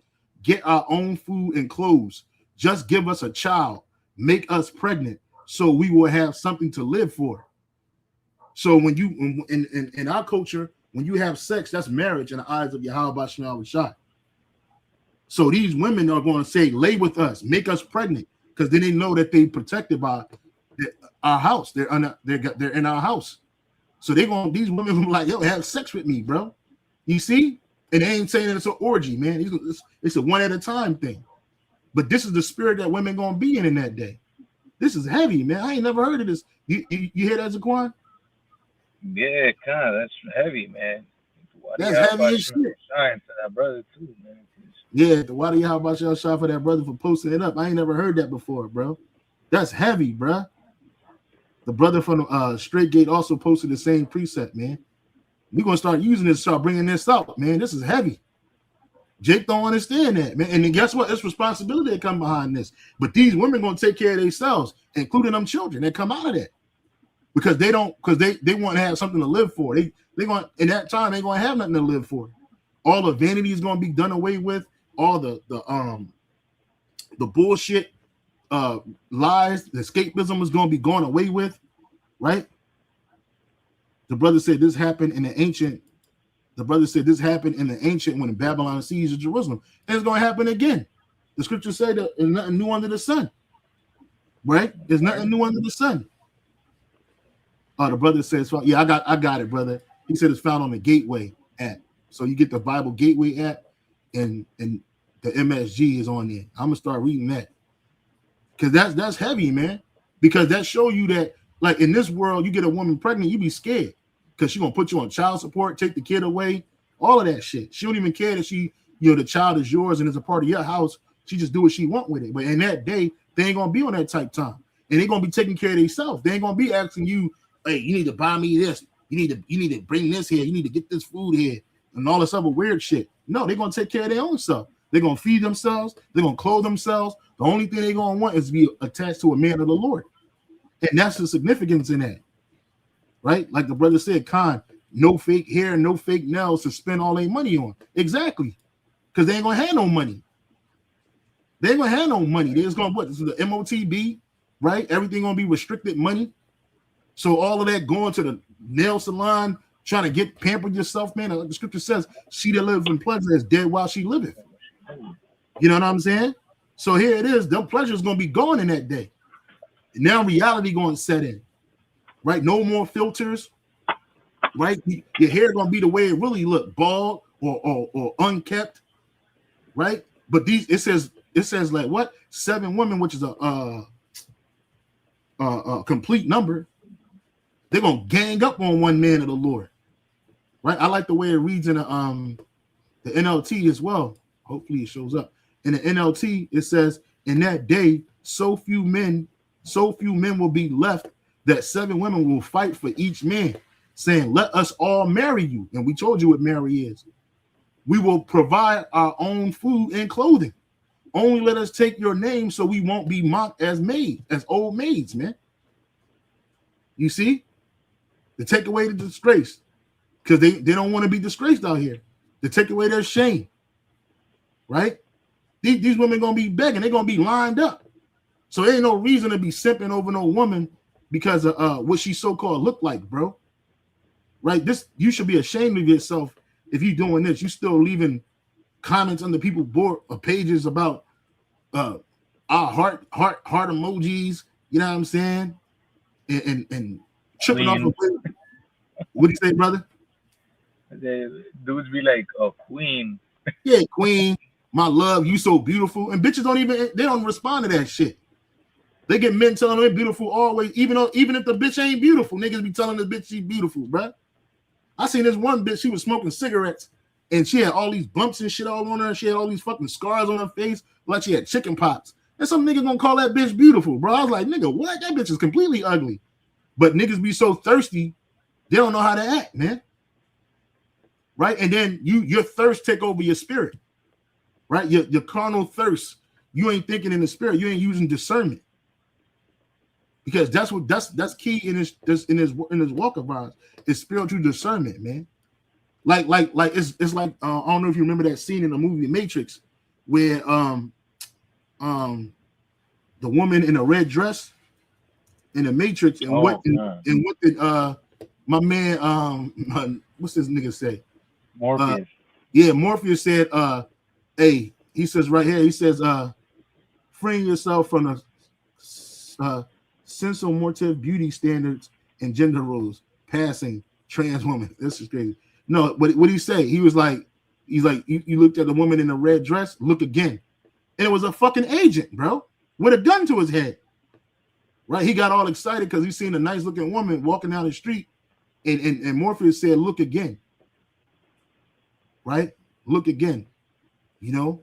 get our own food and clothes, just give us a child, make us pregnant, so we will have something to live for. So when you in our culture, when you have sex, that's marriage in the eyes of Yahweh Shema Rashad. So these women are going to say, lay with us, make us pregnant, because then they know that they protected by our house. They're in our house. So these women will be like, yo, have sex with me, bro. You see? And they ain't saying it's an orgy, man. It's a one at a time thing. But this is the spirit that women gonna be in that day. This is heavy, man. I ain't never heard of this. You hear that, Zaquan? Yeah, kind of. That's heavy, man. That's heavy as shit. Shine to that brother too, man. Yeah, why do you how about y'all shot for that brother for posting it up? I ain't never heard that before, bro. That's heavy, bro. The brother from Straight Gate also posted the same preset, man. We're gonna start using this, start bringing this out, man. This is heavy. Jake don't understand that, man. And then guess what? It's responsibility that come behind this. But these women gonna take care of themselves, including them children that come out of that, because they want to have something to live for. They going in that time they gonna have nothing to live for. All the vanity is gonna be done away with. All the bullshit lies, the escapism is gonna be gone away with, right? The brother said this happened in the ancient. The brother said this happened in the ancient when Babylon seized Jerusalem, and it's gonna happen again. The scriptures say that there's nothing new under the sun, right? There's nothing new under the sun. The brother says, "Yeah, I got it, brother." He said it's found on the Gateway app. So you get the Bible Gateway app, and the MSG is on there. I'm gonna start reading that because that's heavy, man. Because that show you that, like in this world, you get a woman pregnant, you be scared because she's gonna put you on child support, take the kid away, all of that shit. She don't even care that the child is yours and is a part of your house. She just do what she want with it. But in that day, they ain't gonna be on that type time, and they're gonna be taking care of themselves. They ain't gonna be asking you, "Hey, you need to buy me this. You need to bring this here. You need to get this food here." And all this other weird shit. No, they're gonna take care of their own self. They're gonna feed themselves, they're gonna clothe themselves. The only thing they're gonna want is to be attached to a man of the Lord. And that's the significance in that. Right? Like the brother said, Khan, no fake hair, no fake nails to spend all their money on. Exactly. Because they ain't gonna have no money. They ain't gonna have no money. They're just gonna what? This is the MOTB, right? Everything gonna be restricted money. So all of that going to the nail salon, trying to get pampered yourself, man. Like the scripture says, she that lives in pleasure is dead while she liveth. You know what I'm saying? So here it is. The pleasure is going to be gone in that day. And now reality going to set in, right? No more filters, right? Your hair going to be the way it really look, bald or unkept, right? But it says like what? 7 women, which is a complete number. They're going to gang up on one man of the Lord. Right, I like the way it reads in the NLT as well. Hopefully, it shows up in the NLT. It says, "In that day, so few men will be left that 7 women will fight for each man, saying, 'Let us all marry you.'" And we told you what marry is. "We will provide our own food and clothing." only let us take your name so we won't be mocked as old maids, man. You see? To take away the disgrace. Because they don't want to be disgraced out here. To take away their shame. Right? These women going to be begging. They're going to be lined up. So there ain't no reason to be simping over no woman because of what she so-called look like, bro. Right? You should be ashamed of yourself if you're doing this. You still leaving comments on the people's board or pages about our heart emojis, you know what I'm saying? And tripping off of what do you say, brother? Dudes be like a queen. Yeah, queen, my love, you so beautiful. And bitches don't respond to that shit. They get men telling them beautiful always, even if the bitch ain't beautiful, niggas be telling the bitch she's beautiful, bruh. I seen this one bitch, she was smoking cigarettes and she had all these bumps and shit all on her. She had all these fucking scars on her face, like she had chicken pox. And some nigga gonna call that bitch beautiful, bro. I was like, nigga, what? That bitch is completely ugly. But niggas be so thirsty, they don't know how to act, man. Right? And then your thirst take over your spirit. Right? Your carnal thirst. You ain't thinking in the spirit. You ain't using discernment. Because that's key in this walk of ours. It's spiritual discernment, man. Like it's like I don't know if you remember that scene in the movie Matrix where the woman in a red dress in the Matrix and what did my man what's this nigga say? Morpheus. Morpheus said hey, he says right here, he says freeing yourself from the sensual beauty standards and gender roles, passing trans woman. This is crazy. No, what did he say? He was like, you looked at the woman in the red dress, look again. And it was a fucking agent, bro, with a gun to his head. Right? He got all excited because he seen a nice looking woman walking down the street, and Morpheus said, look again. Right? Look again. You know?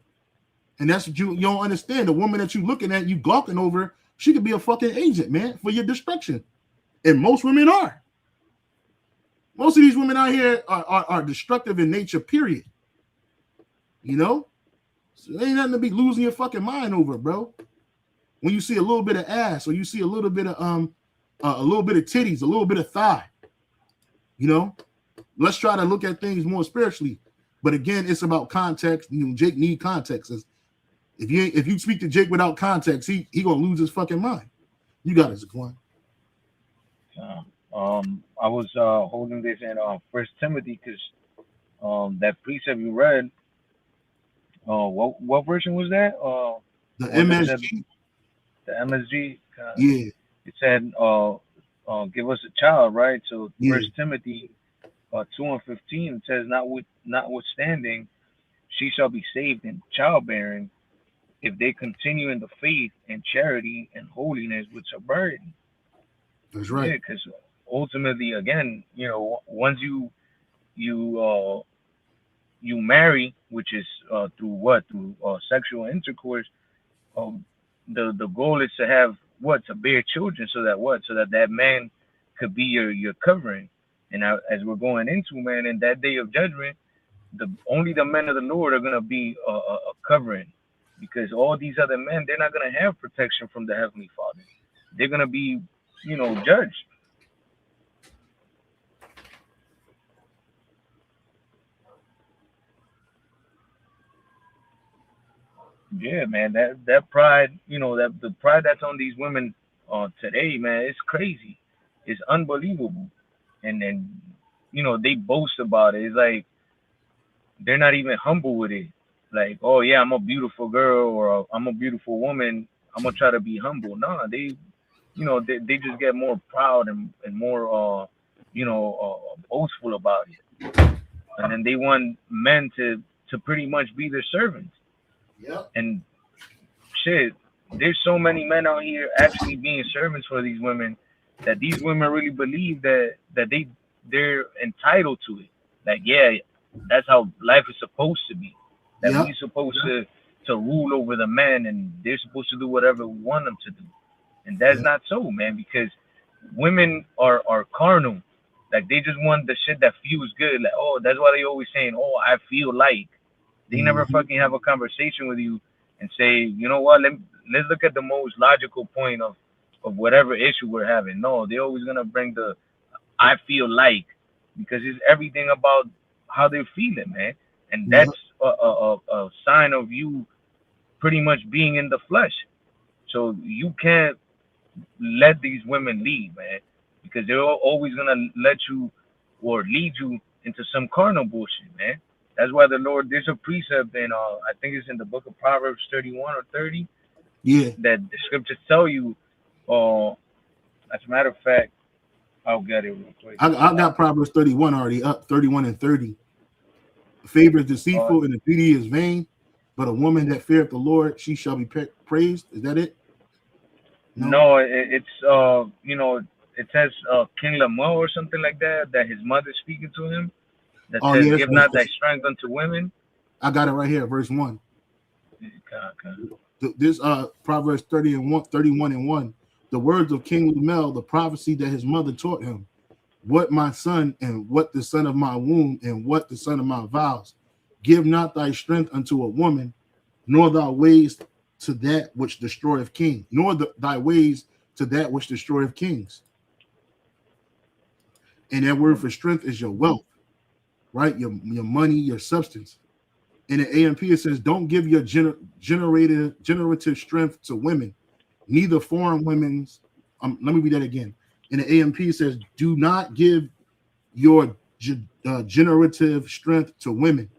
And that's what you don't understand. The woman that you looking at, you gawking over, she could be a fucking agent, man, for your destruction. And most women are. Most of these women out here are destructive in nature, period. You know? So there ain't nothing to be losing your fucking mind over, bro. When you see a little bit of ass or you see a little bit of titties, a little bit of thigh, you know, let's try to look at things more spiritually. But again, it's about context. You know, Jake need context. If you speak to Jake without context, he gonna lose his fucking mind. You got it, Zaquan. I was holding this in First Timothy because that precept you read. What version was that? The MSG. The MSG. Yeah. It said, "Give us a child," right? So Yeah. First Timothy 2:15 it says, "Notwithstanding, she shall be saved in childbearing, if they continue in the faith and charity and holiness which are burdened." That's right. Yeah, because ultimately, again, you know, once you marry, which is through sexual intercourse. The goal is to have to bear children, so that man could be your covering. And as we're going into, man, in that day of judgment, only the men of the Lord are gonna be a covering, because all these other men, they're not gonna have protection from the Heavenly Father. They're gonna be, judged. Yeah, man, that pride, that the pride that's on these women today, man, it's crazy. It's unbelievable. And then, they boast about it. It's like they're not even humble with it. Like, oh yeah, I'm a beautiful girl, or I'm a beautiful woman. I'm gonna try to be humble. Nah, they just get more proud and more boastful about it. And then they want men to pretty much be their servants. Yep. And shit, there's so many men out here actually being servants for these women, that these women really believe that they're entitled to it. Like, yeah, that's how life is supposed to be. That we're supposed to rule over the men, and they're supposed to do whatever we want them to do. And that's not so, man, because women are carnal. Like, they just want the shit that feels good. Like, oh, that's why they always saying, oh, I feel like. They never fucking have a conversation with you and say, you know what, let's look at the most logical point of whatever issue we're having. No, they're always gonna bring the I feel like, because it's everything about how they're feeling, man, and Yeah. that's a sign of you pretty much being in the flesh. So you can't let these women lead, man, because they're always gonna let you or lead you into some carnal bullshit, man. That's why the Lord, there's a precept in I think it's in the book of Proverbs 31 or 30, Yeah. that the scriptures tell you, as a matter of fact, I'll get it real quick. I got Proverbs 31 already up, 31 and 30. Favor is Uh, deceitful and the beauty is vain, but a woman that feareth the Lord, she shall be praised. Is that it? No. no, it's it says King Lemuel or something like that, that his mother's speaking to him, that Oh says, yeah, "Give not thy strength unto women." I got it right here, verse 1. Okay. This Proverbs 31 and 1. The words of King Lemuel, the prophecy that his mother taught him. What my son, and what the son of my womb, and what the son of my vows. Give not thy strength unto a woman, nor thy ways to that which destroyeth kings, nor thy ways to that which destroyeth kings. And that word for strength is your wealth, right? Your money, your substance. In the AMP, it says, don't give your generative strength to women, neither foreign women's. Let me read that again. In the AMP, it says, do not give your generative strength to women,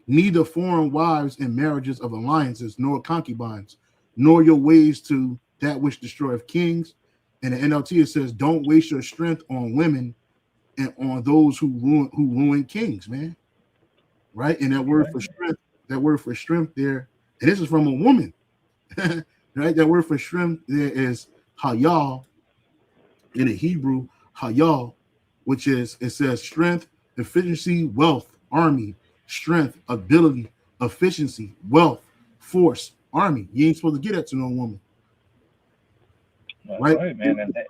neither foreign wives and marriages of alliances, nor concubines, nor your ways to that which destroyeth kings. And the NLT, it says, don't waste your strength on women and on those who ruin kings, man. Right? And that word for strength there, and this is from a woman, right? That word for strength there is hayal in the Hebrew, hayal, which is, it says strength, efficiency, wealth, army, strength, ability, efficiency, wealth, force, army. You ain't supposed to get that to no woman, That's right? right, man. And that,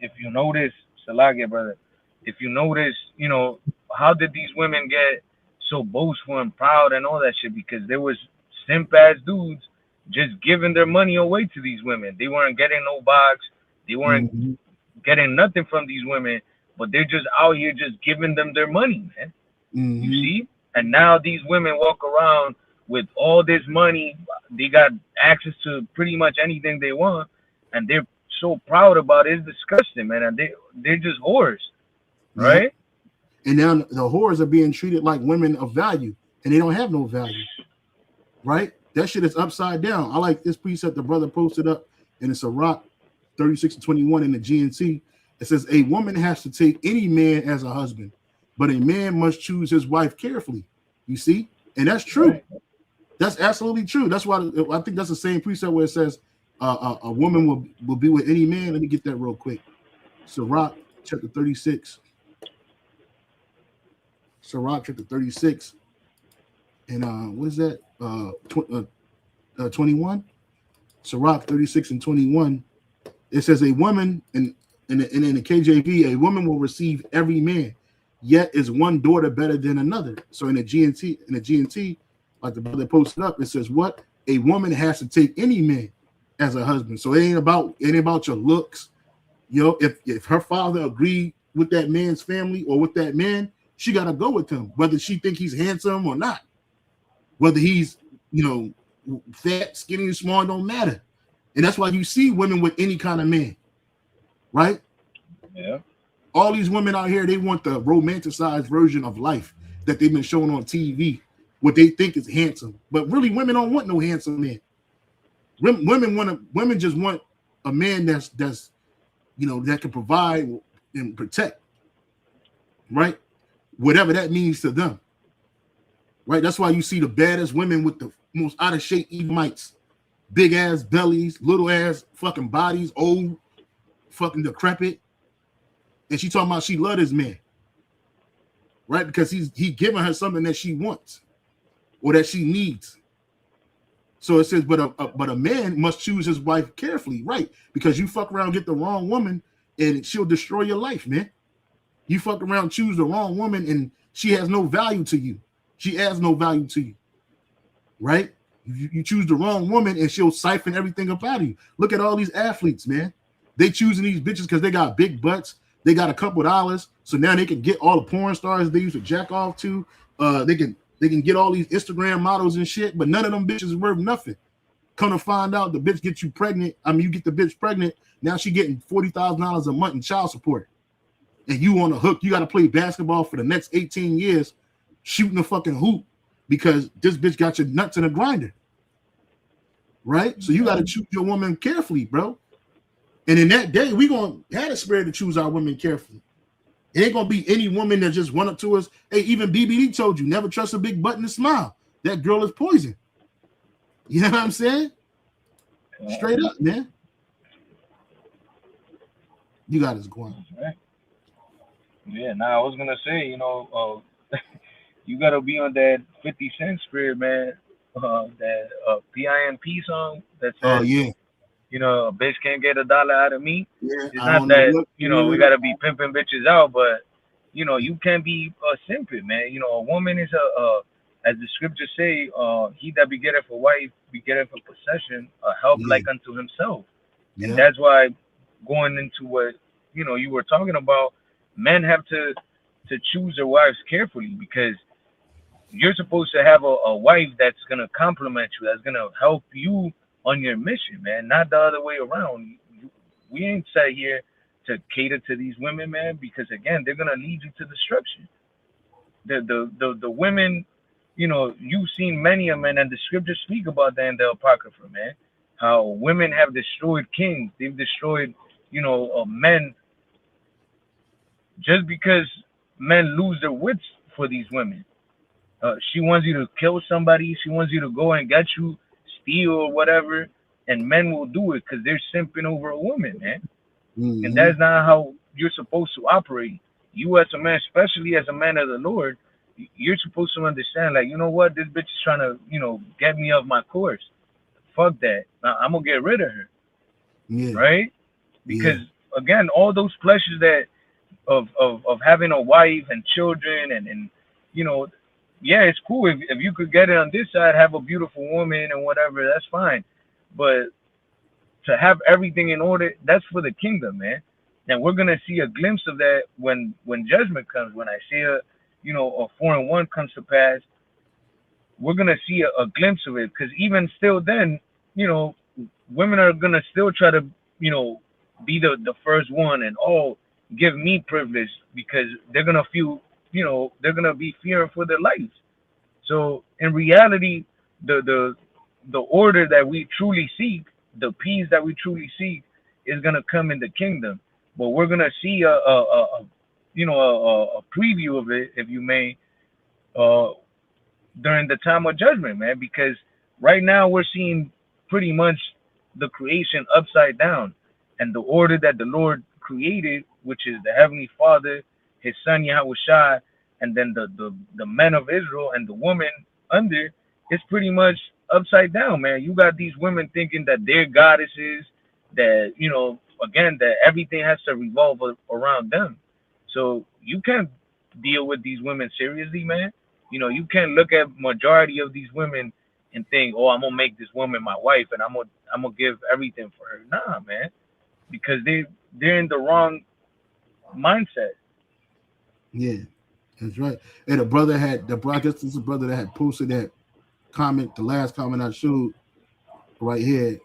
if you notice, Salagia, brother, if you notice, how did these women get so boastful and proud and all that shit? Because there was simp ass dudes just giving their money away to these women. They weren't getting no box. They weren't Mm-hmm. getting nothing from these women, but they're just out here just giving them their money, man. You Mm-hmm. see? And now these women walk around with all this money. They got access to pretty much anything they want, and they're so proud about it. It's disgusting, man. And they're just whores, Yeah. right? And now the whores are being treated like women of value, and they don't have no value, right? That shit is upside down. I like this precept the brother posted up, and it's a rock 36 and 21 in the GNC. It says, a woman has to take any man as a husband, but a man must choose his wife carefully. You see? And that's true. Right. That's absolutely true. That's why I think that's the same precept where it says a woman will be with any man. Let me get that real quick. Sirach chapter 36. Sirach chapter 36. And what is that? 21? Sirach 36 and 21. It says a woman, in the KJV, a woman will receive every man, yet is one daughter better than another. So in the GNT, like the brother posted up, it says what? A woman has to take any man as a husband. So it ain't about your looks. If her father agreed with that man's family or with that man, she gotta go with him, whether she think he's handsome or not. Whether he's, fat, skinny, small, don't matter. And that's why you see women with any kind of man, right? Yeah. All these women out here, they want the romanticized version of life that they've been showing on TV, what they think is handsome. But really, women don't want no handsome man. Women just want a man that's that can provide and protect, right? Whatever that means to them, right? That's why you see the baddest women with the most out of shape Edomites. Big ass bellies, little ass fucking bodies, old, fucking decrepit. And she talking about she love this man, right? Because he giving her something that she wants or that she needs. So it says, but a man must choose his wife carefully, right? Because you fuck around, get the wrong woman, and she'll destroy your life, man. You fuck around, choose the wrong woman, and she has no value to you. She adds no value to you, right? You choose the wrong woman and she'll siphon everything up out of you. Look at all these athletes, man. They choosing these bitches because they got big butts. They got a couple dollars, so now they can get all the porn stars they used to jack off to. They can get all these Instagram models and shit, but none of them bitches is worth nothing. Come to find out, the bitch gets you pregnant. I mean, you get the bitch pregnant. Now she getting $40,000 a month in child support, and you on the hook. You got to play basketball for the next 18 years, shooting a fucking hoop because this bitch got your nuts in a grinder, right? So you got to choose your woman carefully, bro. And in that day, we gonna have a spirit to choose our women carefully. It ain't gonna be any woman that just run up to us. Hey, even BBD told you, never trust a big butt and a smile. That girl is poison. You know what I'm saying? Straight up, man. You got us going. Yeah, I was gonna say, you gotta be on that 50 Cent spirit, man. That PIMP song that says, Oh yeah. A bitch can't get $1 out of me. Yeah, it's not that, we got to be pimping bitches out, but, you can't be simping, man. A woman is as the scriptures say, he that begetteth a wife, begetteth a possession, a help like unto himself. Yeah. And that's why going into what, you were talking about, men have to choose their wives carefully because you're supposed to have a wife that's going to compliment you, that's going to help you on your mission, man, not the other way around. We ain't sat here to cater to these women, man, because again, they're gonna lead you to destruction. The women, you've seen many of men, and the scriptures speak about that in the Apocrypha, man. How women have destroyed kings, they've destroyed, men, just because men lose their wits for these women. She wants you to kill somebody. She wants you to go and get you, steal or whatever, and men will do it because they're simping over a woman, man. Mm-hmm. And that's not how you're supposed to operate. You as a man, especially as a man of the Lord, you're supposed to understand, like, you know what, this bitch is trying to, get me off my course. Fuck that. I'm gonna get rid of her. Yeah. Right? Because again, all those pleasures that of having a wife and children and yeah, it's cool if you could get it on this side, have a beautiful woman and whatever, that's fine. But to have everything in order, that's for the kingdom, man. And we're gonna see a glimpse of that when judgment comes. When I see a 4-1 comes to pass, we're gonna see a glimpse of it. Because even still, then women are gonna still try to be the first one and give me privilege because they're gonna feel. They're gonna be fearing for their lives. So in reality, the order that we truly seek, the peace that we truly seek, is gonna come in the kingdom. But we're gonna see a preview of it, if you may, during the time of judgment, man. Because right now we're seeing pretty much the creation upside down, and the order that the Lord created, which is the Heavenly Father, His Son Yahushua, and then the men of Israel and the woman under, it's pretty much upside down, man. You got these women thinking that they're goddesses, that again, that everything has to revolve around them. So you can't deal with these women seriously, man. You can't look at majority of these women and think, oh, I'm gonna make this woman my wife and I'm gonna give everything for her. Nah, man, because they're in the wrong mindset. Yeah, that's right. And I guess this is a brother that had posted that comment, the last comment I showed right here.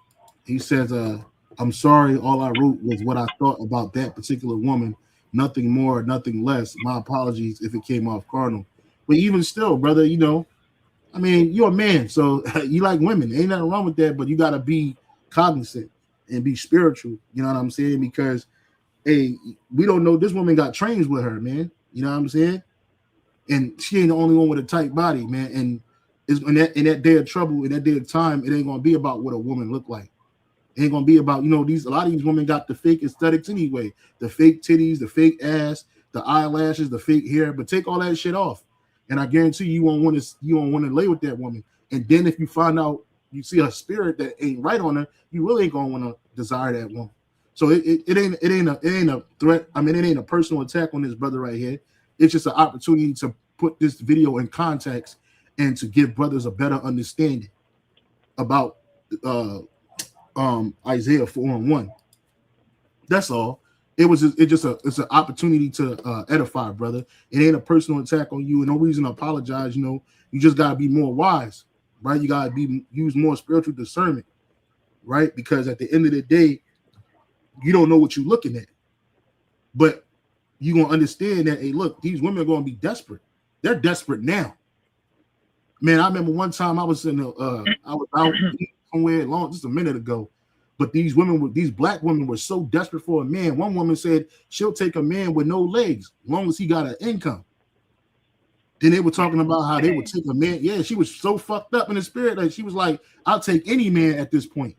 He says, I'm sorry, all I wrote was what I thought about that particular woman. Nothing more, nothing less. My apologies if it came off carnal. But even still, brother, I mean, you're a man, so you like women. Ain't nothing wrong with that, but you got to be cognizant and be spiritual. You know what I'm saying? Because, hey, we don't know. This woman got trains with her, man. You know what I'm saying? And she ain't the only one with a tight body, man. And it's in that day of trouble, in that day of time, it ain't going to be about what a woman look like. It ain't going to be about, a lot of these women got the fake aesthetics anyway. The fake titties, the fake ass, the eyelashes, the fake hair. But take all that shit off. And I guarantee you won't want to lay with that woman. And then if you find out, you see a spirit that ain't right on her, you really ain't gonna want to desire that woman. So it ain't a threat. I mean, it ain't a personal attack on this brother right here. It's just an opportunity to put this video in context and to give brothers a better understanding. about Isaiah 4:1. That's all. It's an opportunity to edify, brother. It ain't a personal attack on you, and no reason to apologize. You know, you just gotta be more wise, right? You gotta use more spiritual discernment, right? Because at the end of the day, you don't know what you're looking at, but you're gonna understand that, hey, look, these women are gonna be desperate. They're desperate now. Man, I remember one time I was I was out somewhere just a minute ago, but these black women were so desperate for a man. One woman said she'll take a man with no legs as long as he got an income. Then they were talking about how they would take a man. Yeah, she was so fucked up in the spirit that she was like, I'll take any man at this point.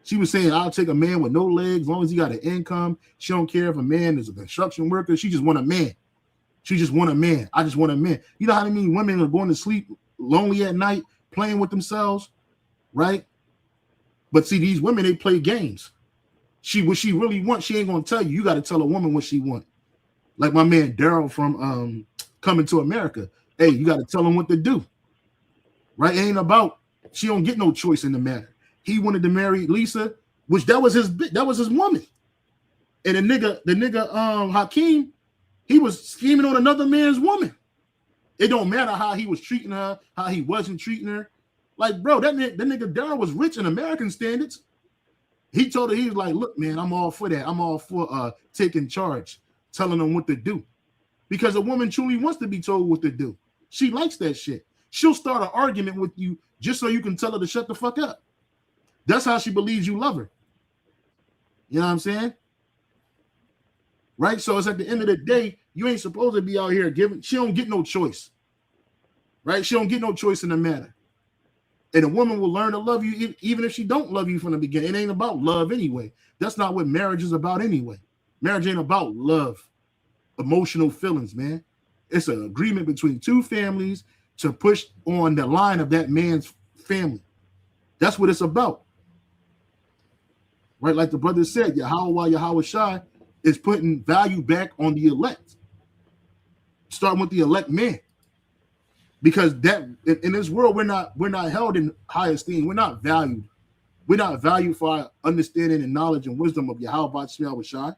She was saying, I'll take a man with no legs as long as he got an income. She don't care if a man is a construction worker. She just want a man. She just want a man. I just want a man. You know how many women are going to sleep lonely at night, playing with themselves, right? But see, these women, they play games. What she really wants, she ain't gonna tell you. You got to tell a woman what she wants. Like my man Daryl from Coming to America. Hey, you got to tell him what to do, right? It ain't about, she don't get no choice in the matter. He wanted to marry Lisa, which that was his woman. And the nigga Hakeem, he was scheming on another man's woman. It don't matter how he was treating her, how he wasn't treating her. Like, bro, that nigga Daryl was rich in American standards. He told her, he was like, look, man, I'm all for that. I'm all for taking charge, telling them what to do. Because a woman truly wants to be told what to do. She likes that shit. She'll start an argument with you just so you can tell her to shut the fuck up. That's how she believes you love her. You know what I'm saying? Right? So it's at the end of the day, you ain't supposed to be out here giving. She don't get no choice. Right? She don't get no choice in the matter. And a woman will learn to love you even if she don't love you from the beginning. It ain't about love anyway. That's not what marriage is about anyway. Marriage ain't about love, emotional feelings, man. It's an agreement between two families to push on the line of that man's family. That's what it's about. Right? Like the brother said, Yahweh Shai is putting value back on the elect. Starting with the elect man. Because that in this world, we're not held in high esteem. We're not valued. We're not valued for our understanding and knowledge and wisdom of Yahweh Shai.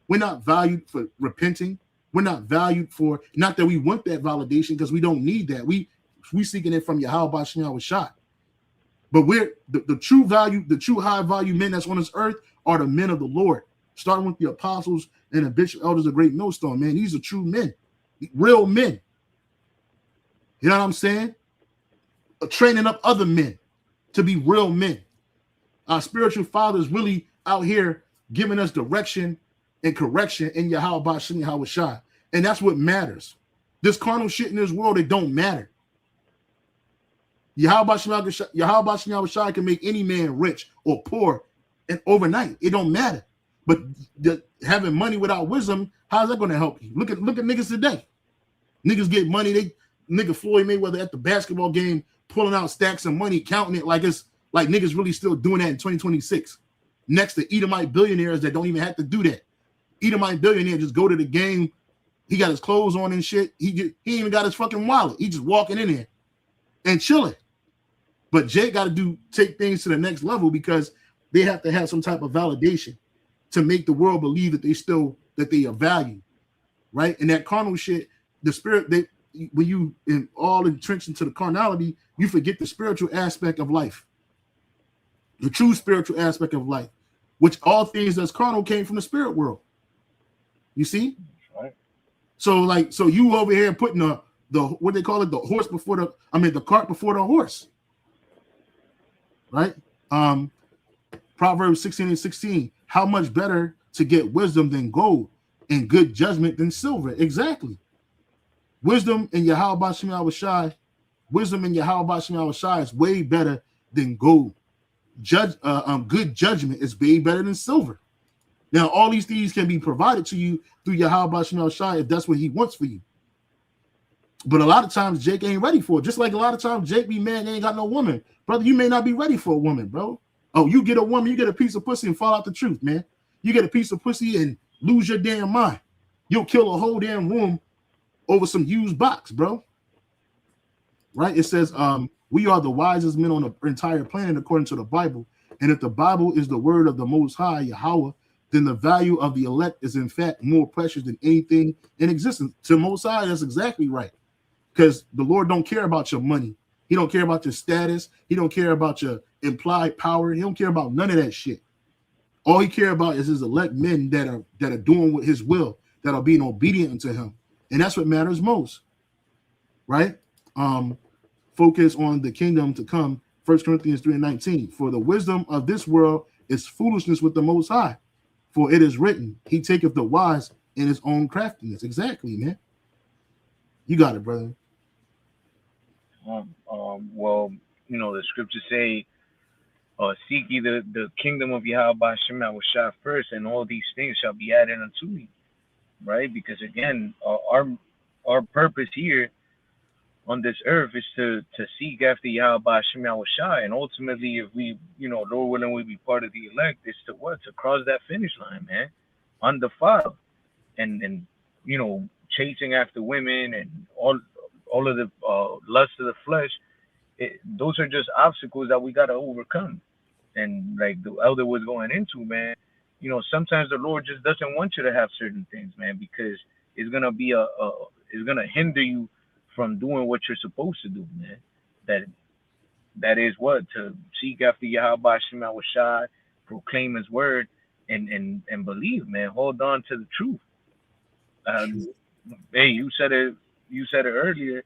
We're not valued for repenting. We're not valued for, not that we want that validation, because we don't need that. We seeking it from Yahweh Shai. But we're the true value, the true high value men that's on this earth are the men of the Lord. Starting with the apostles and the bishop elders of Great Millstone, man. These are true men, real men. You know what I'm saying? Training up other men to be real men. Our spiritual fathers really out here giving us direction and correction in Yahweh Shai. And that's what matters. This carnal shit in this world, it don't matter. Yahweh Shai can make any man rich or poor and overnight. It don't matter. But having money without wisdom, how's that going to help you? Look at niggas today. Niggas get money. Nigga Floyd Mayweather at the basketball game pulling out stacks of money, counting it like it's like niggas really still doing that in 2026. Next to Edomite billionaires that don't even have to do that. Edomite billionaire just go to the game. He got his clothes on and shit. He ain't even got his fucking wallet. He just walking in there and chilling. But Jay got to take things to the next level because they have to have some type of validation to make the world believe that they are valued, right? And that carnal shit, the spirit, when you all entrenched into the carnality, you forget the spiritual aspect of life, the true spiritual aspect of life, which all things that's carnal came from the spirit world. You see? Right. So you over here putting the what they call it, the cart before the horse, right? Proverbs 16:16. How much better to get wisdom than gold, and good judgment than silver? Exactly. Wisdom in Yahweh Shai is way better than gold. Good judgment is way better than silver. Now, all these things can be provided to you through Yahweh Shai if that's what he wants for you. But a lot of times Jake ain't ready for it. Just like a lot of times Jake be mad, ain't got no woman. Brother, you may not be ready for a woman, bro. Oh, you get a woman, you get a piece of pussy and fall out the truth, man. You get a piece of pussy and lose your damn mind. You'll kill a whole damn room over some used box, bro. Right? It says, We are the wisest men on the entire planet according to the Bible. And if the Bible is the word of the Most High, Yahweh, then the value of the elect is in fact more precious than anything in existence. To Most High, that's exactly right. Because the Lord don't care about your money. He don't care about your status. He don't care about your implied power. He don't care about none of that shit. All he care about is his elect men that are doing what his will, that are being obedient unto him. And that's what matters most. Right? Focus on the kingdom to come. 1 Corinthians 3:19. For the wisdom of this world is foolishness with the Most High. For it is written, he taketh the wise in his own craftiness. Exactly, man. You got it, brother. Well, the scriptures say, seek ye the kingdom of Yahweh Shem Shah first, and all these things shall be added unto you. Right? Because again, our purpose here on this earth is to seek after Yahweh Shem Shah, and ultimately, if we, Lord willing, we be part of the elect, is to what? To cross that finish line, man, undefiled, and chasing after women and all of the lust of the flesh. Those are just obstacles that we got to overcome. And like the elder was going into, man, sometimes the Lord just doesn't want you to have certain things, man, because it's gonna be it's gonna hinder you from doing what you're supposed to do, man. That is what? To seek after Yahweh Shem Shai, proclaim his word, and believe, man. Hold on to the truth. Hey, you said it earlier.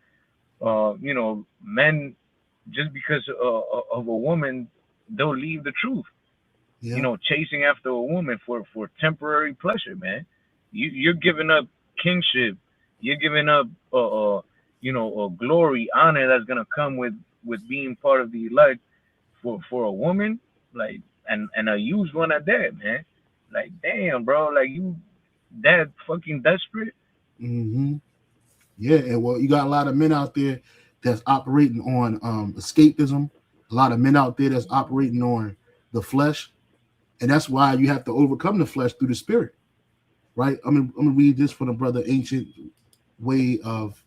Men, just because of a woman, they'll leave the truth. Yeah. Chasing after a woman for temporary pleasure, man. You're giving up kingship. You're giving up glory, honor that's gonna come with being part of the elect for a woman, like, and a used one at that, man. Like, damn, bro, like, you that fucking desperate. Mm-hmm. Yeah, and well, you got a lot of men out there that's operating on escapism. A lot of men out there that's operating on the flesh, and that's why you have to overcome the flesh through the spirit, right? I'm gonna read this from the brother Ancient Way of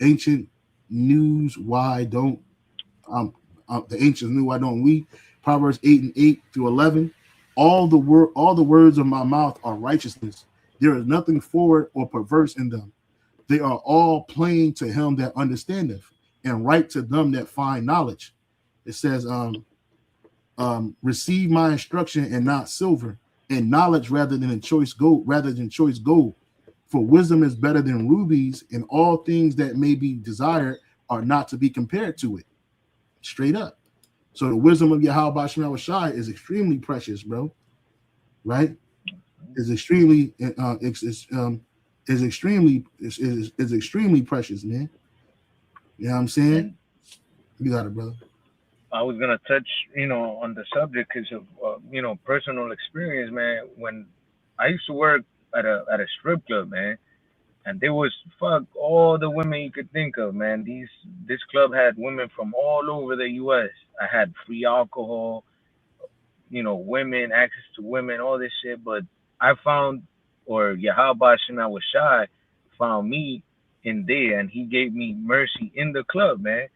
Ancient News. Why don't the ancients knew? Why don't we? Proverbs 8:8-11. All the words of my mouth are righteousness. There is nothing forward or perverse in them. They are all plain to him that understandeth, and right to them that find knowledge. It says, receive my instruction and not silver, and knowledge rather than choice gold. For wisdom is better than rubies, and all things that may be desired are not to be compared to it. Straight up. So the wisdom of Yahweh Shem Shai is extremely precious, bro. Right? Is extremely is extremely precious, man. You know what I'm saying? And You got it, brother. I was gonna touch, on the subject because of, personal experience, man. When I used to work at a strip club, man, and there was all the women you could think of, man. This club had women from all over the U.S. I had free alcohol, women, access to women, all this shit. But I found, or Yahweh Shema Shai found me in there, and he gave me mercy in the club, man.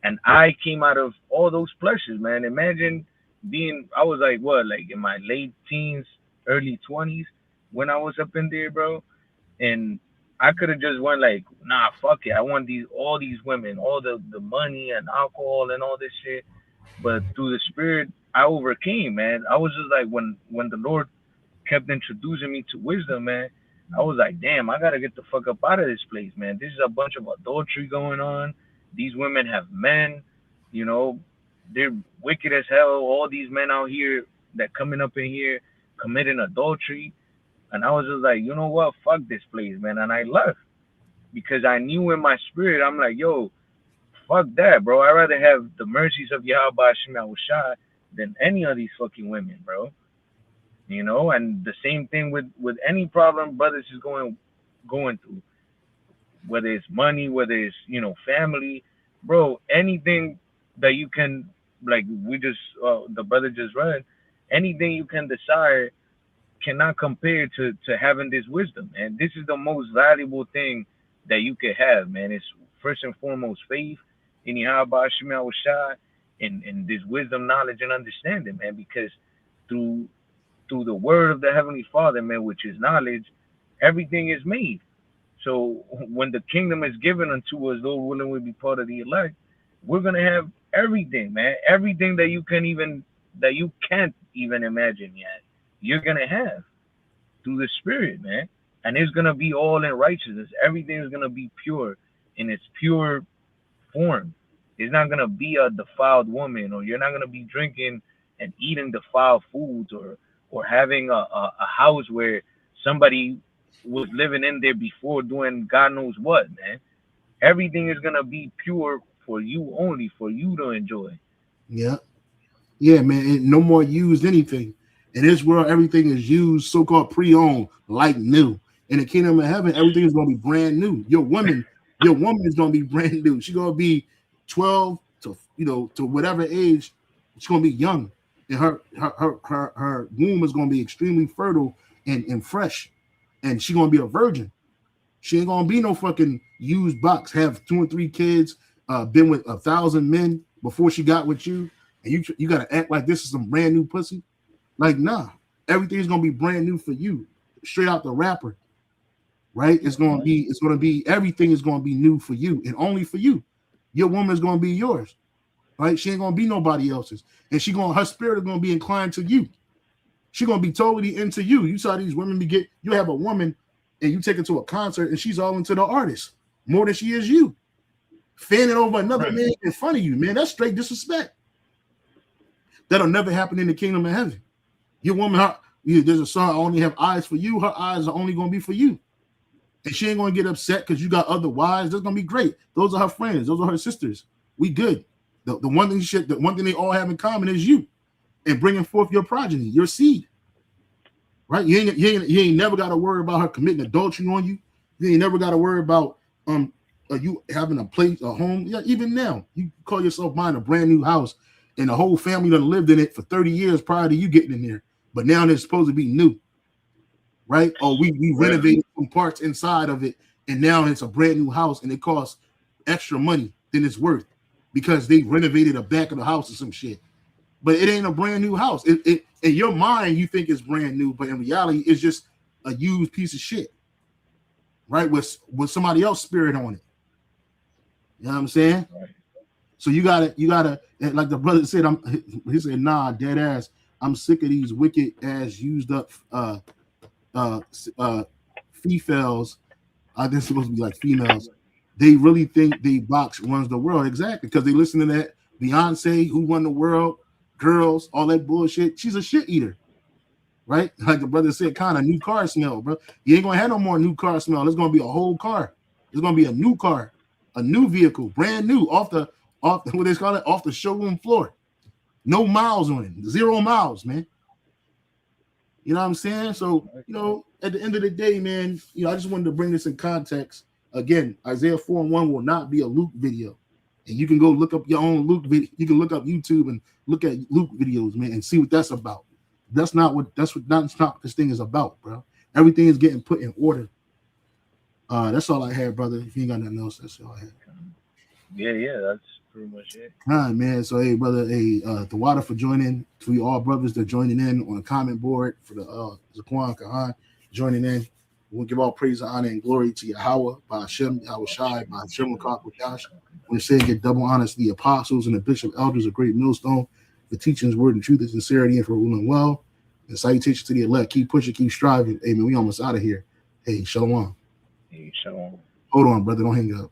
And I came out of all those pleasures, man. Imagine I was like, what, like in my late teens, early 20s when I was up in there, bro. And I could have just went like, nah, fuck it. I want all these women, all the money and alcohol and all this shit. But through the spirit, I overcame, man. I was just like, when the Lord kept introducing me to wisdom, man, I was like, damn, I gotta get the fuck up out of this place, man. This is a bunch of adultery going on. These women have men, you know, they're wicked as hell. All these men out here that coming up in here committing adultery. And I was just like, you know what? Fuck this place, man. And I left because I knew in my spirit, I'm like, yo, fuck that, bro. I'd rather have the mercies of Yahweh Shema Shai than any of these fucking women, bro. And the same thing with any problem brothers is going through, whether it's money, whether it's family, bro. Anything that you can, like we just the brother just read, anything you can desire cannot compare to having this wisdom, and this is the most valuable thing that you could have, man. It's first and foremost faith, anyhow about Shemel Shai and this wisdom, knowledge, and understanding, man, because through the word of the Heavenly Father, man, which is knowledge, everything is made. So when the kingdom is given unto us, those willing will be part of the elect, we're gonna have everything, man. Everything that you can't even imagine yet. You're gonna have through the spirit, man. And it's gonna be all in righteousness. Everything is gonna be pure in its pure form. It's not gonna be a defiled woman, or you're not gonna be drinking and eating defiled foods, or having a house where somebody was living in there before doing God knows what, man. Everything is gonna be pure for you only, for you to enjoy. Yeah. Yeah, man. And no more used anything. In this world, everything is used, so-called pre-owned, like new. In the kingdom of heaven, everything is gonna be brand new. Your woman is gonna be brand new. She's gonna be 12 to to whatever age. She's gonna be young. And her womb is gonna be extremely fertile and fresh. And she's gonna be a virgin. She ain't gonna be no fucking used box. Have 2 or 3 kids, been with 1,000 men before she got with you, and you gotta act like this is some brand new pussy. Like, nah, everything's gonna be brand new for you, straight out the rapper, right? It's gonna be everything is gonna be new for you and only for you. Your woman is gonna be yours, right? She ain't gonna be nobody else's, and her spirit is gonna be inclined to you. She's gonna be totally into you. You saw these women you have a woman and you take her to a concert and she's all into the artist more than she is you. Fanning over another man in front of you, man. That's straight disrespect. That'll never happen in the kingdom of heaven. Your woman, there's a song, I only have eyes for you. Her eyes are only gonna be for you. And she ain't gonna get upset because you got other wives. That's gonna be great. Those are her friends, those are her sisters. We good. The one thing they all have in common is you and bringing forth your progeny, your seed. Right? You ain't never got to worry about her committing adultery on you. You ain't never got to worry about you having a place, a home. Yeah, even now, you call yourself buying a brand new house, and the whole family done lived in it for 30 years prior to you getting in there. But now it's supposed to be new, right? Or we renovated some parts inside of it, and now it's a brand new house, and it costs extra money than it's worth because they renovated the back of the house or some shit. But it ain't a brand new house. It in your mind you think it's brand new, but in reality it's just a used piece of shit, right? With somebody else's spirit on it. You know what I'm saying? Right. So you gotta, like the brother said, he said, nah, dead ass. I'm sick of these wicked ass used up females. I think it's supposed to be like females. They really think they box runs the world. Exactly, because they listen to that Beyonce, who won the world, girls, all that bullshit. She's a shit eater, right? Like the brother said, kind of new car smell, bro. You ain't gonna have no more new car smell. It's gonna be a whole car. It's gonna be a new car, a new vehicle, brand new, off the what they call it, off the showroom floor. No miles on it, 0 miles, man. You know what I'm saying? So, at the end of the day, man, I just wanted to bring this in context. Again, Isaiah 4:1 will not be a Luke video. And you can go look up your own Luke video. You can look up YouTube and look at Luke videos, man, and see what that's about. That's not what this thing is about, bro. Everything is getting put in order. That's all I had, brother. If you ain't got nothing else, that's all I had. Yeah, that's pretty much it. All right, man. So, hey, brother, the water for joining. To you all brothers that are joining in on the comment board for the Zaquan Kahan joining in. We'll give all praise, honor, and glory to Yahweh, by Hashem, Yahweh Shai, by Hashem Kakodash. When they say get double honors to the apostles and the bishop elders of Great Millstone for teaching word and truth and sincerity and for ruling well. And salutations to the elect. Keep pushing, keep striving. Amen. We almost out of here. Hey, shalom. Hey, shalom. Hold on, brother. Don't hang up.